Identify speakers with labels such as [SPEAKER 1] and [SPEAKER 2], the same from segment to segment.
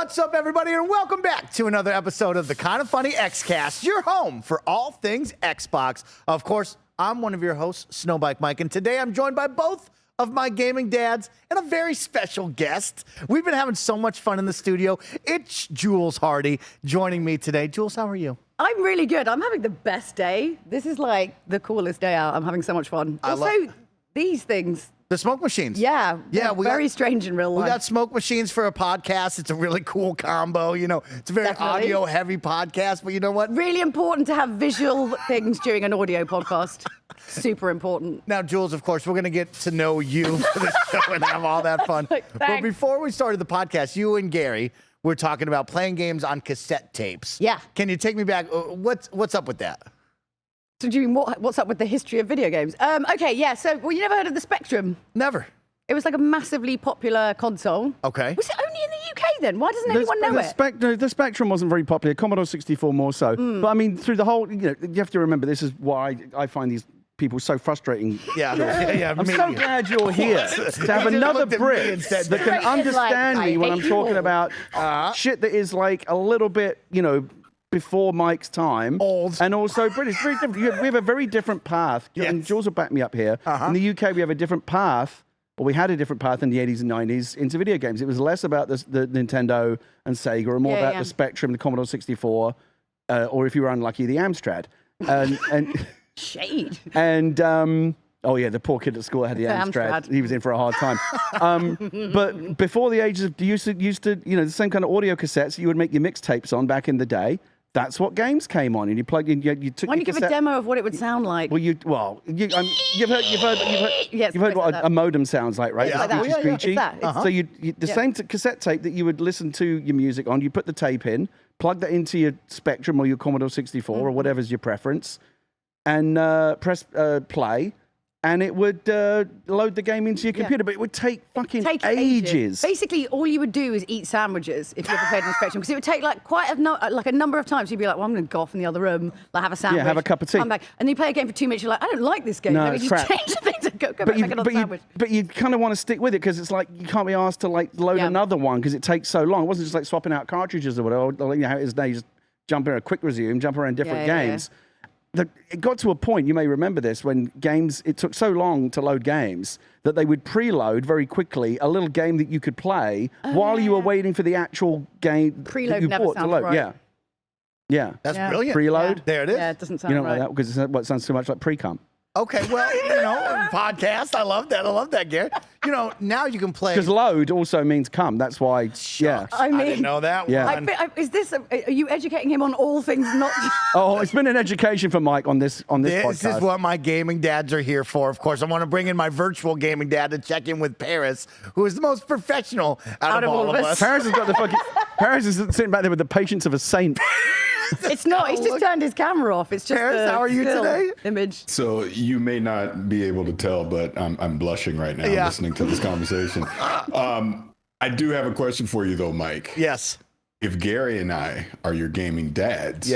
[SPEAKER 1] What's up, everybody, and welcome back to another episode of the Kinda Funny Xcast, your home for all things Xbox. Of course, I'm one of your hosts, Snowbike Mike, and today I'm joined by both of my gaming dads and a very special guest. We've been having so much fun in the studio. It's Jules Hardy joining me today. Jules, how are you?
[SPEAKER 2] I'm really good. I'm having the best day. This is like the coolest day out. I'm having so much fun. These things.
[SPEAKER 1] The smoke machines.
[SPEAKER 2] Yeah.
[SPEAKER 1] We
[SPEAKER 2] very strange in real life.
[SPEAKER 1] We got smoke machines for a podcast. It's a really cool combo. You know, it's a very audio heavy podcast, but you know what?
[SPEAKER 2] Really important to have visual things during an audio podcast. Super important.
[SPEAKER 1] Now, Jules, of course, we're going to get to know you for the show and have all that fun. But before we started the podcast, you and Gary were talking about playing games on cassette tapes.
[SPEAKER 2] Yeah.
[SPEAKER 1] Can you take me back? What's up with that?
[SPEAKER 2] So do you mean what's up with the history of video games? Okay, yeah. So, well, you never heard of the Spectrum?
[SPEAKER 1] Never.
[SPEAKER 2] It was like a massively popular console.
[SPEAKER 1] Okay.
[SPEAKER 2] Was it only in the UK then? Why doesn't anyone know it?
[SPEAKER 3] The Spectrum wasn't very popular. Commodore 64 more so. But I mean, through the whole, you have to remember, this is why I find these people so frustrating.
[SPEAKER 1] Yeah.
[SPEAKER 3] I'm so glad you're here to have another Brit that can understand me when I'm talking about shit that is like a little bit, before Mike's time.
[SPEAKER 1] Old.
[SPEAKER 3] And also British. Very different. We have a very different path.
[SPEAKER 1] Yes.
[SPEAKER 3] And Jules will back me up here. In the UK, we have a different path. Or we had a different path in the 80s and 90s into video games. It was less about the Nintendo and Sega, or more about the Spectrum, the Commodore 64, or if you were unlucky, the Amstrad. And
[SPEAKER 2] Shade.
[SPEAKER 3] And the poor kid at school had the Amstrad. He was in for a hard time. But before the ages of used to the same kind of audio cassettes that you would make your mixtapes on back in the day. That's what games came on, and you plugged in. You took.
[SPEAKER 2] Why don't you give a demo of what it would sound like?
[SPEAKER 3] Well, you've heard what a modem sounds like, right?
[SPEAKER 1] Yeah.
[SPEAKER 3] It's screechy.
[SPEAKER 2] It's
[SPEAKER 3] So the same cassette tape that you would listen to your music on, you put the tape in, plug that into your Spectrum or your Commodore 64 or whatever's your preference, and press play. And it would load the game into your computer, but it would take fucking ages.
[SPEAKER 2] Basically, all you would do is eat sandwiches if you ever played on the Spectrum, because it would take like quite a number of times. You'd be like, well, I'm going to go off in the other room, like have a sandwich,
[SPEAKER 3] have a cup of tea,
[SPEAKER 2] come back, and then you play a game for 2 minutes. You're like, I don't like this game.
[SPEAKER 3] No,
[SPEAKER 2] Maybe
[SPEAKER 3] it's
[SPEAKER 2] you
[SPEAKER 3] crap.
[SPEAKER 2] change the thing to go back and make another sandwich.
[SPEAKER 3] But you kind of want to stick with it because it's like you can't be asked to like load another one because it takes so long. It wasn't just like swapping out cartridges or whatever. Or, how it is now. You just jump in a quick resume, jump around different games. It got to a point, you may remember this, when it took so long to load games that they would preload very quickly a little game that you could play while you were waiting for the actual game
[SPEAKER 2] Preload
[SPEAKER 3] that you bought to load.
[SPEAKER 2] Right.
[SPEAKER 3] Yeah.
[SPEAKER 1] That's brilliant.
[SPEAKER 3] Preload.
[SPEAKER 1] There it is.
[SPEAKER 2] Yeah, it doesn't sound
[SPEAKER 3] You don't
[SPEAKER 2] right.
[SPEAKER 3] like that because it sounds too much like pre-cum.
[SPEAKER 1] Okay, well, podcast. I love that, Gary. Now you can play.
[SPEAKER 3] Because load also means come. That's why,
[SPEAKER 1] I didn't know that one.
[SPEAKER 2] Are you educating him on all things not...
[SPEAKER 3] Oh, it's been an education for Mike on this podcast.
[SPEAKER 1] This is what my gaming dads are here for, of course. I want to bring in my virtual gaming dad to check in with Parris, who is the most professional out of all of us.
[SPEAKER 3] Parris has got the fucking... Parris is sitting back there with the patience of a saint.
[SPEAKER 2] It's not. He's just turned his camera off. It's just
[SPEAKER 1] Parris, how are you today?
[SPEAKER 2] Image.
[SPEAKER 4] So you may not be able to tell, but I'm blushing right now listening to this conversation. I do have a question for you, though, Mike.
[SPEAKER 1] Yes.
[SPEAKER 4] If Gary and I are your gaming dads,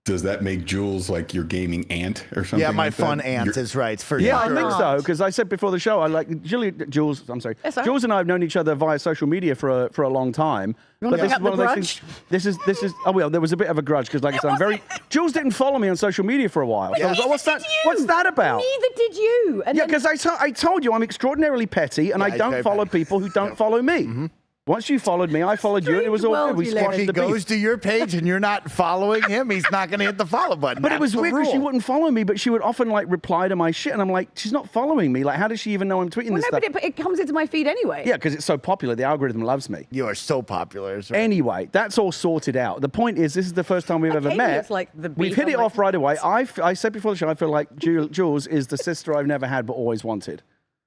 [SPEAKER 4] does that make Jules like your gaming aunt or something?
[SPEAKER 1] Yeah, my
[SPEAKER 4] like
[SPEAKER 1] fun
[SPEAKER 4] that?
[SPEAKER 1] aunt is right. For
[SPEAKER 3] Yeah,
[SPEAKER 1] sure.
[SPEAKER 3] I think so, because I said before the show, I like Jules. I'm sorry, Jules and I have known each other via social media for a long time.
[SPEAKER 2] But this is one of those things.
[SPEAKER 3] This is. Oh well, there was a bit of a grudge because, like I said, I'm very. Jules didn't follow me on social media for a while. So I was like, what's that? What's that about?
[SPEAKER 2] Neither did you.
[SPEAKER 3] Yeah, because I told you I'm extraordinarily petty and I don't follow people who don't follow me. Once you followed me, I followed you, and it was all good. We squashed
[SPEAKER 1] If he goes to your page and you're not following him, he's not going to hit the follow button.
[SPEAKER 3] But it was weird because she wouldn't follow me, but she would often like reply to my shit, and I'm like, she's not following me. Like, how does she even know I'm tweeting this stuff?
[SPEAKER 2] But it comes into my feed anyway.
[SPEAKER 3] Yeah, because it's so popular. The algorithm loves me.
[SPEAKER 1] You are so popular. Right?
[SPEAKER 3] Anyway, that's all sorted out. The point is, this is the first time we've ever met.
[SPEAKER 2] It's like
[SPEAKER 3] We've hit it off right away. I said before the show, I feel like Jules is the sister I've never had but always wanted.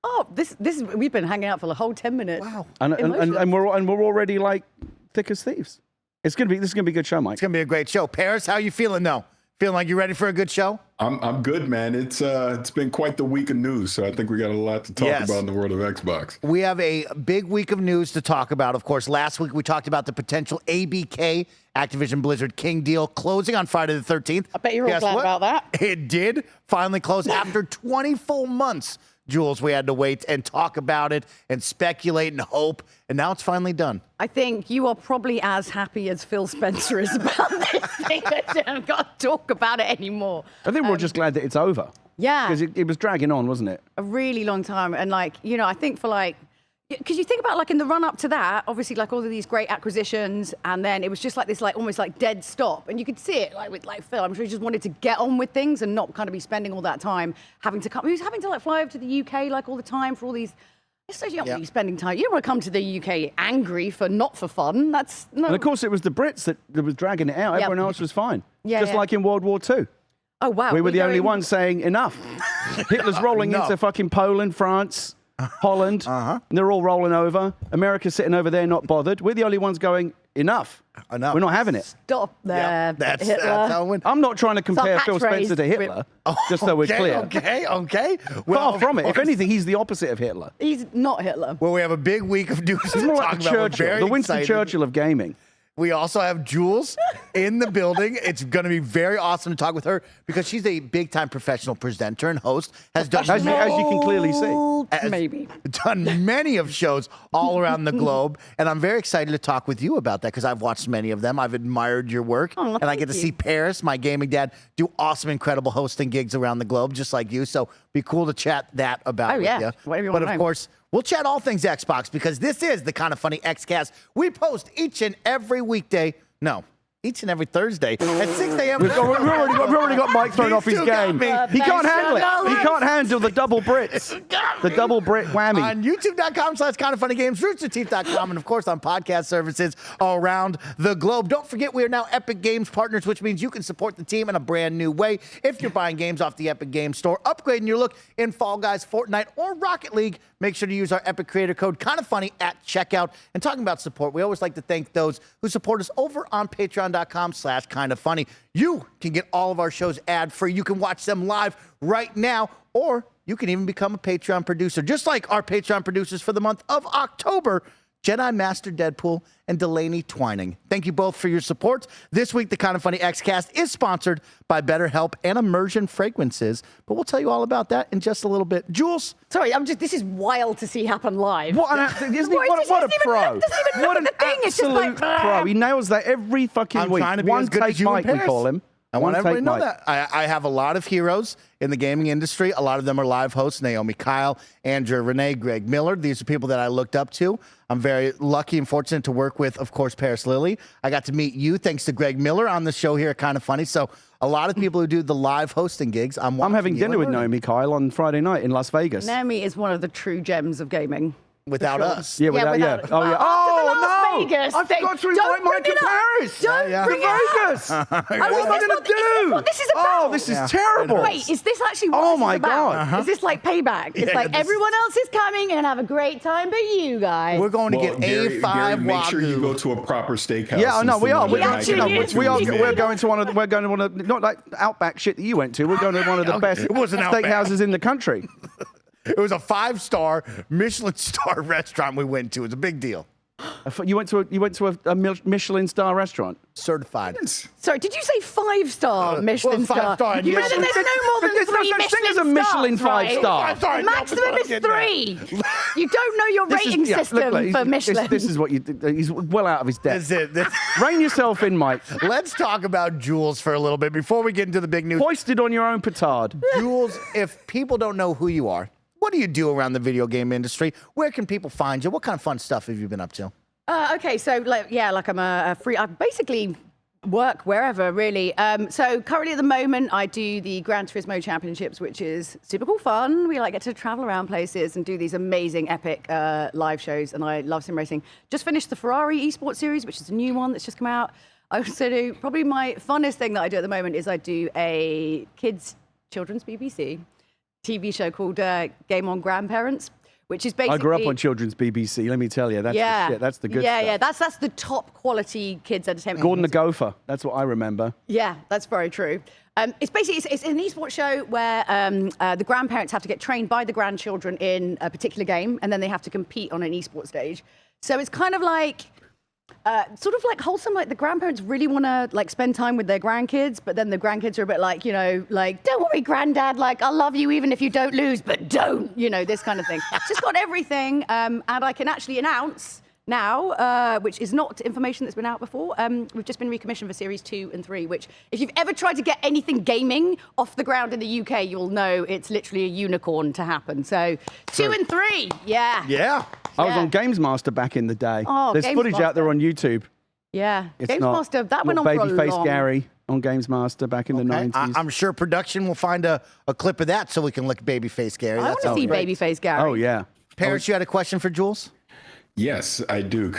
[SPEAKER 2] Oh, this we've been hanging out for the whole 10 minutes.
[SPEAKER 1] Wow.
[SPEAKER 3] And we're already like thick as thieves. This is gonna be a good show, Mike.
[SPEAKER 1] It's gonna be a great show. Parris, how you feeling though? Feeling like you're ready for a good show?
[SPEAKER 4] I'm good, man. It's been quite the week of news, so I think we got a lot to talk about in the world of Xbox.
[SPEAKER 1] We have a big week of news to talk about. Of course, last week we talked about the potential ABK, Activision Blizzard King deal, closing on Friday the 13th.
[SPEAKER 2] I bet you're all glad about that.
[SPEAKER 1] It did finally close after 20 full months. Jules, we had to wait and talk about it and speculate and hope, and now it's finally done.
[SPEAKER 2] I think you are probably as happy as Phil Spencer is about this thing. I don't got to talk about it anymore.
[SPEAKER 3] I think we're all just glad that it's over.
[SPEAKER 2] Yeah.
[SPEAKER 3] Because it was dragging on, wasn't it?
[SPEAKER 2] A really long time. And like, you know, I think for like, because you think about like in the run up to that, obviously like all of these great acquisitions, and then it was just like this like almost like dead stop, and you could see it like with like Phil. I'm sure he just wanted to get on with things and not kind of be spending all that time having to come. He was having to like fly over to the UK like all the time for all these. So you don't want to be spending time. You don't want to come to the UK angry for not for fun. That's no.
[SPEAKER 3] And of course, it was the Brits that was dragging it out.
[SPEAKER 2] Yep.
[SPEAKER 3] Everyone else was fine.
[SPEAKER 2] Yeah,
[SPEAKER 3] Just like in World War II.
[SPEAKER 2] Oh wow.
[SPEAKER 3] We were the only
[SPEAKER 2] going-
[SPEAKER 3] ones saying enough. Hitler's rolling
[SPEAKER 1] No.
[SPEAKER 3] into fucking Poland, France, Holland. And they're all rolling over. America's sitting over there not bothered. We're the only ones going, enough.
[SPEAKER 1] Enough.
[SPEAKER 3] We're not having it.
[SPEAKER 2] Stop there.
[SPEAKER 1] Yeah, that's
[SPEAKER 2] Hitler.
[SPEAKER 1] how it went.
[SPEAKER 3] I'm not trying to compare
[SPEAKER 2] It's our
[SPEAKER 3] Phil Spencer to
[SPEAKER 2] catchphrase.
[SPEAKER 3] Hitler, just so we're clear.
[SPEAKER 1] Okay.
[SPEAKER 3] Far from it.
[SPEAKER 1] of
[SPEAKER 3] If
[SPEAKER 1] course.
[SPEAKER 3] anything, he's the opposite of Hitler.
[SPEAKER 2] He's not Hitler.
[SPEAKER 1] Well, we have a big week of news to
[SPEAKER 3] He's more
[SPEAKER 1] talk
[SPEAKER 3] like the
[SPEAKER 1] about. We're
[SPEAKER 3] Churchill,
[SPEAKER 1] very
[SPEAKER 3] the Winston
[SPEAKER 1] excited.
[SPEAKER 3] Churchill of gaming.
[SPEAKER 1] We also have Jules in the building. It's going to be very awesome to talk with her because she's a big-time professional presenter and host. Has done
[SPEAKER 3] As you can clearly see.
[SPEAKER 1] has
[SPEAKER 2] Maybe.
[SPEAKER 1] done many of shows all around the globe, and I'm very excited to talk with you about that because I've watched many of them. I've admired your work,
[SPEAKER 2] Oh,
[SPEAKER 1] and I get to
[SPEAKER 2] thank
[SPEAKER 1] see
[SPEAKER 2] you.
[SPEAKER 1] Parris, my gaming dad, do awesome, incredible hosting gigs around the globe, just like you. So be cool to chat that about
[SPEAKER 2] Oh,
[SPEAKER 1] with
[SPEAKER 2] yeah.
[SPEAKER 1] you.
[SPEAKER 2] Whatever you
[SPEAKER 1] But
[SPEAKER 2] wanna
[SPEAKER 1] of
[SPEAKER 2] know.
[SPEAKER 1] course, we'll chat all things Xbox because this is the Kind of Funny Xcast. We post each and every weekday. No, each and every Thursday at 6 a.m.
[SPEAKER 3] We've already got Mike thrown
[SPEAKER 1] These
[SPEAKER 3] off his
[SPEAKER 1] two got
[SPEAKER 3] game.
[SPEAKER 1] me.
[SPEAKER 3] He can't handle it. He can't handle the double Brits. The double Brit whammy.
[SPEAKER 1] On youtube.com/kindoffunnygames, roosterteeth.com, and of course on podcast services around the globe. Don't forget, we are now Epic Games partners, which means you can support the team in a brand new way. If you're buying games off the Epic Games Store, upgrading your look in Fall Guys, Fortnite, or Rocket League, make sure to use our Epic creator code KINDAFUNNY at checkout. And talking about support, we always like to thank those who support us over on patreon.com/kindoffunny. You can get all of our shows ad-free. You can watch them live right now, or you can even become a Patreon producer, just like our Patreon producers for the month of October, Jedi Master Deadpool and Delaney Twining. Thank you both for your support. This week, the Kind of Funny Xcast is sponsored by BetterHelp and Immersion Fragrances, but we'll tell you all about that in just a little bit. Jules?
[SPEAKER 2] Sorry, this is wild to see happen live.
[SPEAKER 3] What an isn't he,
[SPEAKER 2] Well, it
[SPEAKER 3] what
[SPEAKER 2] doesn't
[SPEAKER 3] a
[SPEAKER 2] even
[SPEAKER 3] pro.
[SPEAKER 2] look- doesn't even look
[SPEAKER 3] What
[SPEAKER 2] at
[SPEAKER 3] an
[SPEAKER 2] the thing. It's just like,
[SPEAKER 3] absolute pro. He nails that every fucking
[SPEAKER 1] I'm
[SPEAKER 3] week.
[SPEAKER 1] trying to be
[SPEAKER 3] One
[SPEAKER 1] as good
[SPEAKER 3] take
[SPEAKER 1] as you and
[SPEAKER 3] Mike, we
[SPEAKER 1] Parris.
[SPEAKER 3] call him.
[SPEAKER 1] I want
[SPEAKER 3] One
[SPEAKER 1] everybody
[SPEAKER 3] take
[SPEAKER 1] to know
[SPEAKER 3] Mike.
[SPEAKER 1] that. I have a lot of heroes in the gaming industry. A lot of them are live hosts. Naomi Kyle, Andrea Renee, Greg Miller. These are people that I looked up to. I'm very lucky and fortunate to work with, of course, Parris Lilly. I got to meet you thanks to Greg Miller on the show here at Kind of Funny. So a lot of people who do the live hosting gigs, I'm
[SPEAKER 3] having
[SPEAKER 1] you
[SPEAKER 3] dinner
[SPEAKER 1] and
[SPEAKER 3] with
[SPEAKER 1] learning.
[SPEAKER 3] Naomi Kyle on Friday night in Las Vegas.
[SPEAKER 2] Naomi is one of the true gems of gaming.
[SPEAKER 1] Without us.
[SPEAKER 3] Yeah, without, yeah.
[SPEAKER 2] without-
[SPEAKER 3] Oh, yeah.
[SPEAKER 2] Well, after the Las
[SPEAKER 3] Oh, no!
[SPEAKER 2] Vegas
[SPEAKER 3] I
[SPEAKER 2] thing.
[SPEAKER 3] forgot to
[SPEAKER 2] Don't
[SPEAKER 3] invite Mike
[SPEAKER 2] bring
[SPEAKER 3] to
[SPEAKER 2] it up.
[SPEAKER 3] Paris.
[SPEAKER 2] Don't
[SPEAKER 1] Yeah,
[SPEAKER 2] bring
[SPEAKER 3] To
[SPEAKER 2] it up.
[SPEAKER 3] Vegas. What am I going to
[SPEAKER 2] Is this
[SPEAKER 3] do?
[SPEAKER 2] what this is about?
[SPEAKER 3] Oh, this is terrible.
[SPEAKER 2] Wait, is this actually what
[SPEAKER 3] Oh,
[SPEAKER 2] this
[SPEAKER 3] my
[SPEAKER 2] is about?
[SPEAKER 3] God.
[SPEAKER 2] Is this like payback? It's
[SPEAKER 1] Yeah,
[SPEAKER 2] like
[SPEAKER 1] this
[SPEAKER 2] everyone else is coming and have a great time, but you guys.
[SPEAKER 1] We're going to
[SPEAKER 4] Well,
[SPEAKER 1] get
[SPEAKER 4] Gary,
[SPEAKER 1] A5
[SPEAKER 4] make sure you
[SPEAKER 1] Wagyu.
[SPEAKER 4] go to a proper steakhouse.
[SPEAKER 3] Yeah, no, we are.
[SPEAKER 2] We actually is.
[SPEAKER 3] We are.
[SPEAKER 2] Is.
[SPEAKER 3] We're going to one of the, not like Outback shit that you went to. We're going to one of the best
[SPEAKER 1] It wasn't Outback.
[SPEAKER 3] steakhouses in the country.
[SPEAKER 1] It was a 5-star Michelin star restaurant we went to. It was a big deal.
[SPEAKER 3] You went to a Michelin star restaurant.
[SPEAKER 1] Certified.
[SPEAKER 2] Sorry, did you say 5-star Michelin
[SPEAKER 1] well, 5-star,
[SPEAKER 2] star? You
[SPEAKER 1] yeah.
[SPEAKER 2] mean there's no more than
[SPEAKER 3] There's no
[SPEAKER 2] 3
[SPEAKER 3] such thing as a
[SPEAKER 2] Michelin
[SPEAKER 3] Michelin
[SPEAKER 2] stars, right?
[SPEAKER 3] 5-star.
[SPEAKER 1] Five-star,
[SPEAKER 2] The
[SPEAKER 1] no,
[SPEAKER 2] maximum
[SPEAKER 1] but
[SPEAKER 2] is
[SPEAKER 1] don't
[SPEAKER 2] 3. You don't know your rating system for Michelin.
[SPEAKER 3] This is what you. He's well out of his depth.
[SPEAKER 1] This is it.
[SPEAKER 3] Rein yourself in, Mike.
[SPEAKER 1] Let's talk about Jules for a little bit before we get into the big news.
[SPEAKER 3] Hoisted on your own petard.
[SPEAKER 1] Jules, if people don't know who you are, what do you do around the video game industry? Where can people find you? What kind of fun stuff have you been up to?
[SPEAKER 2] Okay, so like I'm a free. I basically work wherever, really. So currently at the moment, I do the Gran Turismo Championships, which is super cool fun. We get to travel around places and do these amazing, epic live shows, and I love sim racing. Just finished the Ferrari esports series, which is a new one that's just come out. I also do probably my funnest thing that I do at the moment is I do a children's BBC TV show called Game on Grandparents, which is basically.
[SPEAKER 3] I grew up on children's BBC. Let me tell you, that's the shit. That's the good stuff.
[SPEAKER 2] Yeah, that's the top quality kids entertainment.
[SPEAKER 3] Gordon the Gopher. That's what I remember.
[SPEAKER 2] Yeah, that's very true. It's basically it's an esports show where the grandparents have to get trained by the grandchildren in a particular game, and then they have to compete on an esports stage. So it's kind of like Sort of like wholesome, like the grandparents really want to like spend time with their grandkids, but then the grandkids are a bit like, like, don't worry, granddad, like, I'll love you even if you don't lose, but don't, this kind of thing. It's just got everything, and I can actually announce now, which is not information that's been out before, we've just been recommissioned for Series 2 and 3, which if you've ever tried to get anything gaming off the ground in the UK, you'll know it's literally a unicorn to happen. So 2 and 3, yeah.
[SPEAKER 1] Yeah.
[SPEAKER 3] I was on Games Master back in the day.
[SPEAKER 2] Oh,
[SPEAKER 3] There's
[SPEAKER 2] Games
[SPEAKER 3] footage out there
[SPEAKER 2] Master.
[SPEAKER 3] on YouTube.
[SPEAKER 2] Yeah,
[SPEAKER 3] It's
[SPEAKER 2] Games
[SPEAKER 3] not-
[SPEAKER 2] Master, that went
[SPEAKER 3] not
[SPEAKER 2] on for a
[SPEAKER 3] Babyface
[SPEAKER 2] long.
[SPEAKER 3] Gary on Games Master back in the 90s.
[SPEAKER 1] I'm sure production will find a clip of that so we can look Babyface Gary.
[SPEAKER 2] I
[SPEAKER 1] That
[SPEAKER 2] want to
[SPEAKER 1] sounds
[SPEAKER 2] see
[SPEAKER 1] great.
[SPEAKER 2] Babyface Gary.
[SPEAKER 3] Oh, yeah.
[SPEAKER 1] Parris, you had a question for Jules?
[SPEAKER 4] Yes, I do.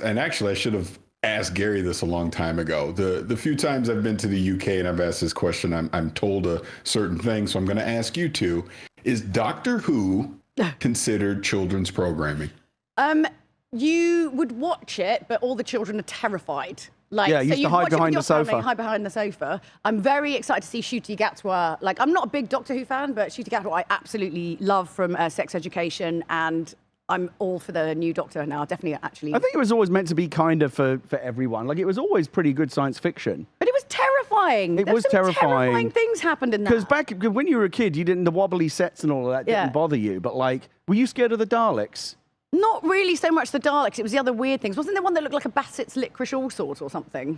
[SPEAKER 4] And actually, I should have asked Gary this a long time ago. The few times I've been to the UK and I've asked this question, I'm told a certain thing. So I'm going to ask you two: is Doctor Who considered children's programming?
[SPEAKER 2] You would watch it, but all the children are terrified. Like,
[SPEAKER 3] Yeah, you used to
[SPEAKER 2] you'd
[SPEAKER 3] hide
[SPEAKER 2] watch it with
[SPEAKER 3] behind
[SPEAKER 2] your
[SPEAKER 3] the sofa.
[SPEAKER 2] family, hide behind the sofa. I'm very excited to see Ncuti Gatwa. Like, I'm not a big Doctor Who fan, but Ncuti Gatwa I absolutely love from Sex Education, and I'm all for the new Doctor now. Definitely, actually.
[SPEAKER 3] I think it was always meant to be kind of for everyone. Like, it was always pretty good science fiction.
[SPEAKER 2] But it was terrifying.
[SPEAKER 3] It
[SPEAKER 2] There's
[SPEAKER 3] was
[SPEAKER 2] some terrifying things happened in that.
[SPEAKER 3] Because back when you were a kid, the wobbly sets and all of that
[SPEAKER 2] Yeah.
[SPEAKER 3] didn't bother you. But, like, were you scared of the Daleks?
[SPEAKER 2] Not really so much the Daleks. It was the other weird things. Wasn't there one that looked like a Bassett's licorice all sorts or something?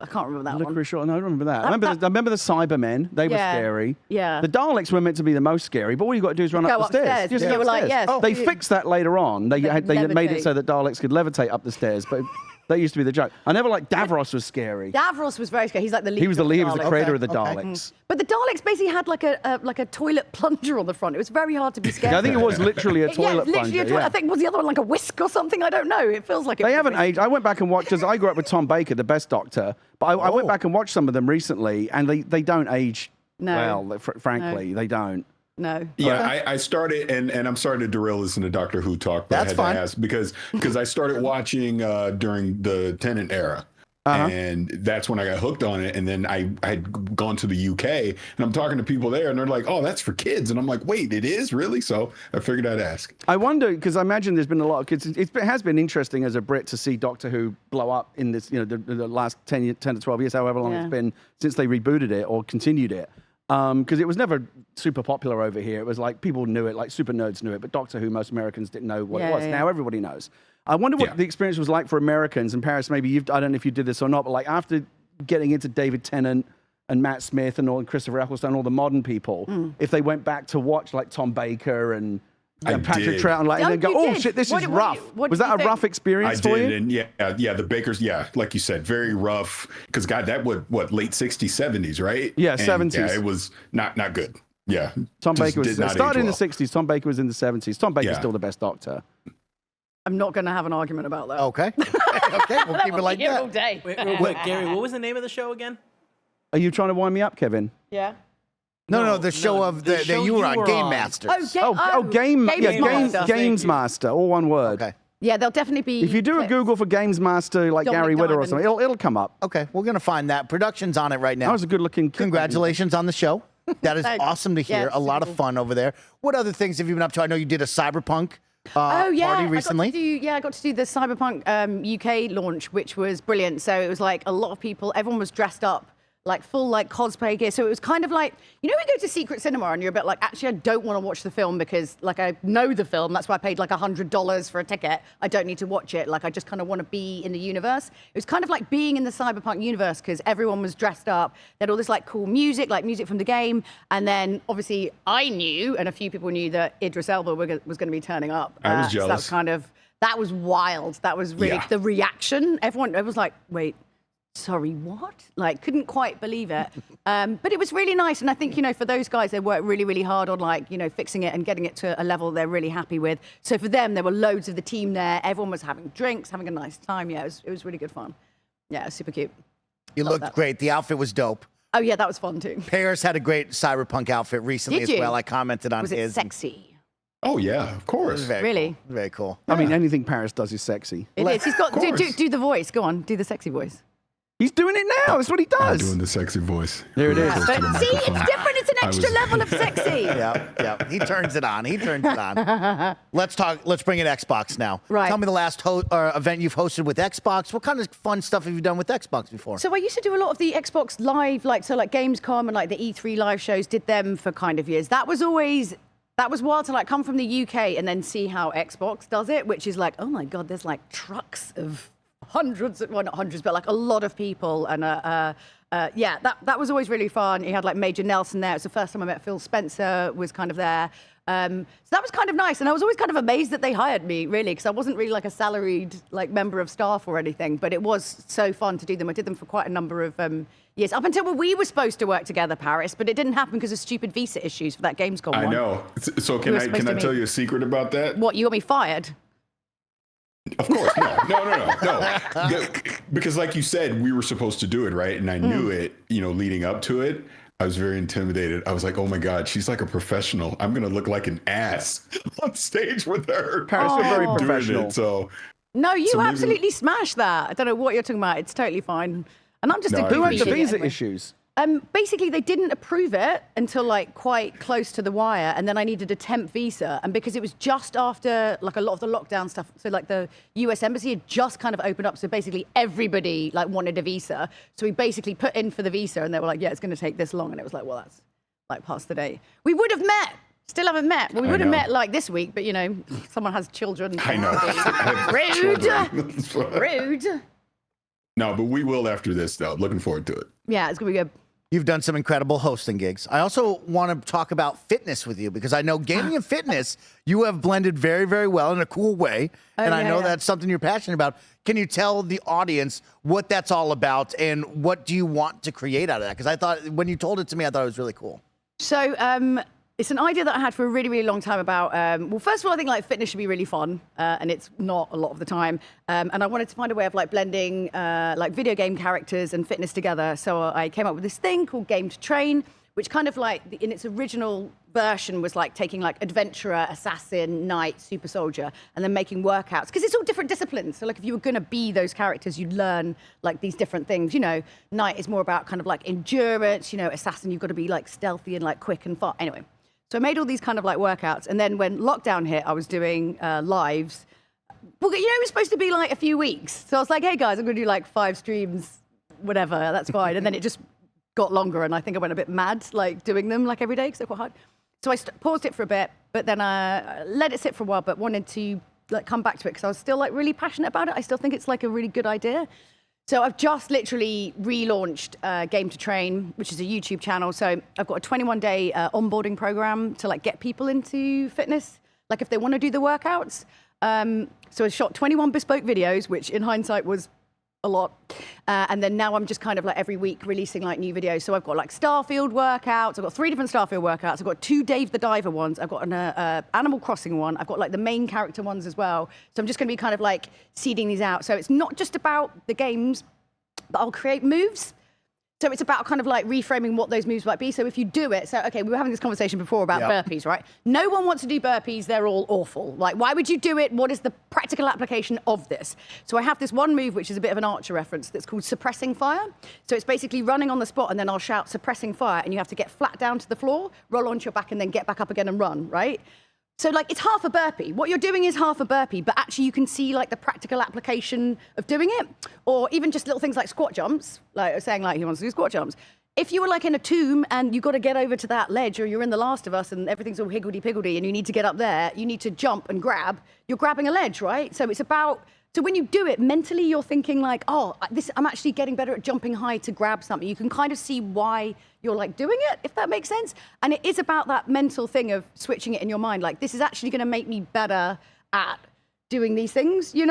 [SPEAKER 2] I can't remember that one.
[SPEAKER 3] Licorice, no, I don't remember that. I remember the Cybermen. They were
[SPEAKER 2] Yeah.
[SPEAKER 3] scary.
[SPEAKER 2] Yeah.
[SPEAKER 3] The Daleks were meant to be the most scary, but all you got to do is run
[SPEAKER 2] Go
[SPEAKER 3] up the stairs.
[SPEAKER 2] upstairs.
[SPEAKER 3] Just
[SPEAKER 2] Yeah.
[SPEAKER 3] go
[SPEAKER 2] They were like,
[SPEAKER 3] upstairs.
[SPEAKER 2] yes.
[SPEAKER 3] They fixed that later on. They made it so that Daleks could levitate up the stairs, but that used to be the joke. I never liked Davros was scary.
[SPEAKER 2] Davros was very scary. He's like the leader.
[SPEAKER 3] He was the
[SPEAKER 2] of
[SPEAKER 3] leader, he was the
[SPEAKER 2] Daleks.
[SPEAKER 3] creator of the
[SPEAKER 1] Okay.
[SPEAKER 3] Daleks.
[SPEAKER 2] But the Daleks basically had like a toilet plunger on the front. It was very hard to be scared.
[SPEAKER 3] Yeah, I think it was literally a
[SPEAKER 2] Yeah,
[SPEAKER 3] toilet
[SPEAKER 2] literally
[SPEAKER 3] plunger.
[SPEAKER 2] a toilet.
[SPEAKER 3] yeah.
[SPEAKER 2] I think was the other one like a whisk or something. I don't know. It feels like it.
[SPEAKER 3] They
[SPEAKER 2] was a
[SPEAKER 3] haven't
[SPEAKER 2] whisk.
[SPEAKER 3] aged. I went back and watched, because I grew up with Tom Baker, the best Doctor, but I went back and watched some of them recently, and they don't age
[SPEAKER 2] No.
[SPEAKER 3] well, frankly. They don't.
[SPEAKER 2] No.
[SPEAKER 4] Yeah, I started, and I'm sorry to derail this into Doctor Who talk, but
[SPEAKER 1] That's
[SPEAKER 4] I had
[SPEAKER 1] fine.
[SPEAKER 4] to ask because I started watching during the Tennant era. And that's when I got hooked on it. And then I had gone to the UK, and I'm talking to people there, and they're like, "Oh, that's for kids." And I'm like, "Wait, it is really?" So I figured I'd ask.
[SPEAKER 3] I wonder, because I imagine there's been a lot of kids. It has been interesting as a Brit to see Doctor Who blow up in this, the last 10 to 12 years, however long
[SPEAKER 2] Yeah.
[SPEAKER 3] it's been since they rebooted it or continued it. Because it was never super popular over here. It was like people knew it, like super nerds knew it, but Doctor Who, most Americans didn't know what it was.
[SPEAKER 2] Yeah.
[SPEAKER 3] Now everybody knows. I wonder what the experience was like for Americans. And Parris, maybe I don't know if you did this or not, but like after getting into David Tennant and Matt Smith and Christopher Eccleston, all the modern people, if they went back to watch like Tom Baker and Patrick
[SPEAKER 4] did.
[SPEAKER 3] Troughton, and then go,
[SPEAKER 2] you
[SPEAKER 3] "Oh
[SPEAKER 2] did.
[SPEAKER 3] shit, this
[SPEAKER 2] What
[SPEAKER 3] is
[SPEAKER 2] did-
[SPEAKER 3] rough."
[SPEAKER 2] what
[SPEAKER 3] Was
[SPEAKER 2] did
[SPEAKER 3] that
[SPEAKER 2] you
[SPEAKER 3] a
[SPEAKER 2] think?
[SPEAKER 3] rough
[SPEAKER 4] I
[SPEAKER 3] experience for
[SPEAKER 4] did,
[SPEAKER 3] you?
[SPEAKER 4] and yeah, the Bakers, like you said, very rough. Because God, that what late '60s, '70s, right?
[SPEAKER 3] Yeah,
[SPEAKER 4] And,
[SPEAKER 3] 70s.
[SPEAKER 4] Yeah, it was not good. Yeah,
[SPEAKER 3] Tom
[SPEAKER 4] just
[SPEAKER 3] Baker was
[SPEAKER 4] did not
[SPEAKER 3] started
[SPEAKER 4] age
[SPEAKER 3] in the
[SPEAKER 4] well.
[SPEAKER 3] 60s. Tom Baker was in the 70s. Tom Baker's
[SPEAKER 4] Yeah.
[SPEAKER 3] still the best Doctor.
[SPEAKER 2] I'm not going to have an argument about that.
[SPEAKER 1] Okay. Okay, we'll keep it like
[SPEAKER 2] Here all
[SPEAKER 1] that.
[SPEAKER 2] day.
[SPEAKER 5] Wait, real quick, Gary, what was the name of the show again?
[SPEAKER 3] Are you trying to wind me up, Kevin?
[SPEAKER 2] Yeah.
[SPEAKER 1] No, the show of
[SPEAKER 5] the
[SPEAKER 1] that
[SPEAKER 5] show
[SPEAKER 1] you were
[SPEAKER 5] you
[SPEAKER 1] on,
[SPEAKER 5] were
[SPEAKER 1] Game
[SPEAKER 5] on.
[SPEAKER 1] Masters.
[SPEAKER 3] Games Master, all one word.
[SPEAKER 1] Okay.
[SPEAKER 2] Yeah, they'll definitely be.
[SPEAKER 3] If you do a
[SPEAKER 2] clips.
[SPEAKER 3] Google for Games Master, like
[SPEAKER 2] Dominic
[SPEAKER 3] Gary Witter or
[SPEAKER 2] Diamond.
[SPEAKER 3] something, it'll come up.
[SPEAKER 1] Okay, we're gonna find that. Production's on it right now.
[SPEAKER 3] That was a good-looking.
[SPEAKER 1] Congratulations on the show. That is
[SPEAKER 2] Thanks.
[SPEAKER 1] awesome to hear.
[SPEAKER 2] Yeah,
[SPEAKER 1] A lot of
[SPEAKER 2] super
[SPEAKER 1] fun over there. What other things have you been up to? I know you did a Cyberpunk party recently.
[SPEAKER 2] I got to do the Cyberpunk UK launch, which was brilliant. So it was like a lot of people, everyone was dressed up, like full like cosplay gear. So it was kind of like, we go to Secret Cinema and you're a bit like, actually, I don't want to watch the film because like I know the film. That's why I paid like $100 for a ticket. I don't need to watch it. Like I just kind of want to be in the universe. It was kind of like being in the Cyberpunk universe because everyone was dressed up. They had all this like cool music, like music from the game. And then obviously I knew, and a few people knew that Idris Elba was going to be turning up.
[SPEAKER 4] I was
[SPEAKER 2] So that was
[SPEAKER 4] jealous.
[SPEAKER 2] kind of, that was wild. That was really the reaction. Everyone, it was like, wait, sorry, what? Like, couldn't quite believe it. But it was really nice. And I think, for those guys, they worked really, really hard on like, fixing it and getting it to a level they're really happy with. So for them, there were loads of the team there. Everyone was having drinks, having a nice time. Yeah, it was really good fun. Yeah, it was super cute.
[SPEAKER 1] You
[SPEAKER 2] Love
[SPEAKER 1] looked
[SPEAKER 2] that.
[SPEAKER 1] great. The outfit was dope.
[SPEAKER 2] Oh, yeah, that was fun too.
[SPEAKER 1] Parris had a great Cyberpunk outfit recently
[SPEAKER 2] Did
[SPEAKER 1] as
[SPEAKER 2] you?
[SPEAKER 1] well. I commented on
[SPEAKER 2] Was
[SPEAKER 1] his.
[SPEAKER 2] it sexy?
[SPEAKER 4] Oh yeah, of course.
[SPEAKER 1] Very
[SPEAKER 2] Really?
[SPEAKER 1] Cool. Very cool.
[SPEAKER 3] I mean, anything Paris does is sexy.
[SPEAKER 2] It is. He's got,
[SPEAKER 4] Of course.
[SPEAKER 2] do the voice. Go on, do the sexy voice.
[SPEAKER 3] He's doing it now. That's what he
[SPEAKER 4] I'm
[SPEAKER 3] doing
[SPEAKER 4] doing the sexy voice.
[SPEAKER 3] There it is.
[SPEAKER 4] Close to
[SPEAKER 2] But
[SPEAKER 4] the
[SPEAKER 2] see, it's
[SPEAKER 4] microphone.
[SPEAKER 2] different. It's an extra level of sexy.
[SPEAKER 1] Yeah. He turns it on. Let's bring in Xbox now.
[SPEAKER 2] Right.
[SPEAKER 1] Tell me the last event you've hosted with Xbox. What kind of fun stuff have you done with Xbox before?
[SPEAKER 2] So I used to do a lot of the Xbox Live, like Gamescom and like the E3 live shows, did them for kind of years. That was wild to like come from the UK and then see how Xbox does it, which is like, oh my God, there's like trucks of hundreds, well, not hundreds, but like a lot of people. And yeah, that was always really fun. You had like Major Nelson there. It was the first time I met Phil Spencer, was kind of there. So that was kind of nice. And I was always kind of amazed that they hired me, really, because I wasn't really like a salaried like member of staff or anything, but it was so fun to do them. I did them for quite a number of years, up until we were supposed to work together, Parris, but it didn't happen because of stupid visa issues for that Gamescom one.
[SPEAKER 4] I know. So can I tell you a secret about that?
[SPEAKER 2] What, you got me fired?
[SPEAKER 4] Of course, no. Because like you said, we were supposed to do it, right? And I knew it, leading up to it. I was very intimidated. I was like, oh my God, she's like a professional. I'm going to look like an ass on stage with her.
[SPEAKER 3] Parris, you're very
[SPEAKER 4] doing
[SPEAKER 3] professional.
[SPEAKER 4] it, so
[SPEAKER 2] No, you
[SPEAKER 4] maybe-
[SPEAKER 2] absolutely smashed that. I don't know what you're talking about. It's totally fine. And I'm just
[SPEAKER 4] No,
[SPEAKER 2] a
[SPEAKER 4] I
[SPEAKER 3] Who had the
[SPEAKER 2] goofy
[SPEAKER 3] visa
[SPEAKER 2] anyway.
[SPEAKER 3] issues?
[SPEAKER 2] Basically, they didn't approve it until like quite close to the wire, and then I needed a temp visa. And because it was just after like a lot of the lockdown stuff, so like the US embassy had just kind of opened up, so basically everybody like wanted a visa. So we basically put in for the visa, and they were like, "Yeah, it's going to take this long," and it was like, "Well, that's like past the date. We would have met." Still haven't met. Well, we would have
[SPEAKER 4] know.
[SPEAKER 2] met like this week, but someone has children.
[SPEAKER 4] I know.
[SPEAKER 2] Rude. Rude.
[SPEAKER 4] No, but we will after this, though. Looking forward to it.
[SPEAKER 2] Yeah, it's gonna be good.
[SPEAKER 1] You've done some incredible hosting gigs. I also want to talk about fitness with you because I know gaming and fitness you have blended very, very well in a cool way. And I know that's something you're passionate about. Can you tell the audience what that's all about and what do you want to create out of that? Because I thought when you told it to me, I thought it was really cool.
[SPEAKER 2] So it's an idea that I had for a really, really long time about, well, first of all, I think like fitness should be really fun, and it's not a lot of the time. And I wanted to find a way of like blending like video game characters and fitness together. So I came up with this thing called Game to Train, which kind of like in its original version was like taking like adventurer, assassin, knight, super soldier, and then making workouts. Because it's all different disciplines. So like if you were going to be those characters, you'd learn like these different things. Knight is more about kind of like endurance. Assassin, you've got to be like stealthy and like quick and fast. Anyway. So I made all these kind of like workouts. And then when lockdown hit, I was doing lives. Well, it was supposed to be like a few weeks. So I was like, hey guys, I'm going to do like 5 streams, whatever, that's fine. And then it just got longer. And I think I went a bit mad, like doing them like every day because they're quite hard. So I paused it for a bit, but then I let it sit for a while, but wanted to like come back to it because I was still like really passionate about it. I still think it's like a really good idea. So I've just literally relaunched Game to Train, which is a YouTube channel. So I've got a 21-day onboarding program to like get people into fitness, like if they want to do the workouts. So I shot 21 bespoke videos, which in hindsight was a lot. And then now I'm just kind of like every week releasing like new videos. So I've got like Starfield workouts. I've got 3 different Starfield workouts. I've got 2 Dave the Diver ones. I've got an Animal Crossing one. I've got like the main character ones as well. So I'm just going to be kind of like seeding these out. So it's not just about the games, but I'll create moves. So it's about kind of like reframing what those moves might be. So if you do it, so okay, we were having this conversation before about burpees, right? No one wants to do burpees. They're all awful. Like, why would you do it? What is the practical application of this? So I have this one move, which is a bit of an Archer reference, that's called suppressing fire. So it's basically running on the spot and then I'll shout suppressing fire and you have to get flat down to the floor, roll onto your back and then get back up again and run, right? So like it's half a burpee. What you're doing is half a burpee, but actually you can see like the practical application of doing it. Or even just little things like squat jumps, like saying like he wants to do squat jumps. If you were like in a tomb and you got to get over to that ledge, or you're in The Last of Us and everything's all higgledy-piggledy and you need to get up there, you need to jump and grab, you're grabbing a ledge, right? So it's about, so when you do it, mentally you're thinking like, oh, I'm actually getting better at jumping high to grab something. You can kind of see why you're like doing it, if that makes sense. And it is about that mental thing of switching it in your mind. Like, this is actually going to make me better at doing these things, So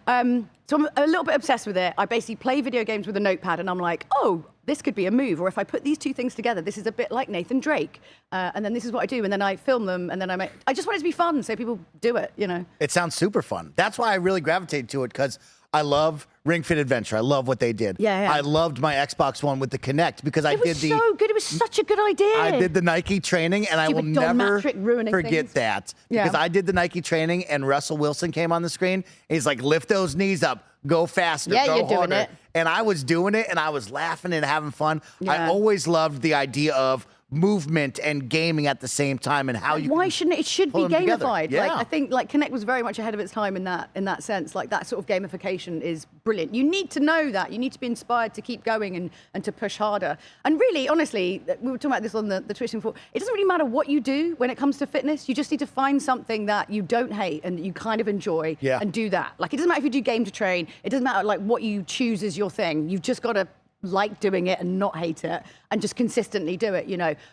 [SPEAKER 2] I'm a little bit obsessed with it. I basically play video games with a notepad and I'm like, oh, this could be a move. Or if I put these 2 things together, this is a bit like Nathan Drake. And then this is what I do. And then I film them and then I just want it to be fun so people do it,
[SPEAKER 1] It sounds super fun. That's why I really gravitated to it because I love Ring Fit Adventure. I love what they did.
[SPEAKER 2] Yeah.
[SPEAKER 1] I loved my Xbox One with the Kinect because
[SPEAKER 2] It was so good. It was such a good idea.
[SPEAKER 1] I did the Nike training, and I will
[SPEAKER 2] Stupid Don
[SPEAKER 1] never
[SPEAKER 2] Matrick ruining
[SPEAKER 1] forget
[SPEAKER 2] things.
[SPEAKER 1] that
[SPEAKER 2] Yeah.
[SPEAKER 1] because I did the Nike training, and Russell Wilson came on the screen. And he's like, "Lift those knees up, go faster,
[SPEAKER 2] Yeah,
[SPEAKER 1] go
[SPEAKER 2] you're doing
[SPEAKER 1] harder."
[SPEAKER 2] it.
[SPEAKER 1] And I was doing it, and I was laughing and having fun. I
[SPEAKER 2] Yeah.
[SPEAKER 1] always loved the idea of movement and gaming at the same time, and how you.
[SPEAKER 2] Why shouldn't it? Should be
[SPEAKER 1] pull them together.
[SPEAKER 2] gamified.
[SPEAKER 1] Yeah.
[SPEAKER 2] Like I think like Kinect was very much ahead of its time in that sense. Like that sort of gamification is brilliant. You need to know that. You need to be inspired to keep going and to push harder. And really, honestly, we were talking about this on the Twitch before. It doesn't really matter what you do when it comes to fitness. You just need to find something that you don't hate and that you kind of enjoy and do that. Like it doesn't matter if you do game to train. It doesn't matter like what you choose as your thing. You've just got to like doing it and not hate it and just consistently do it,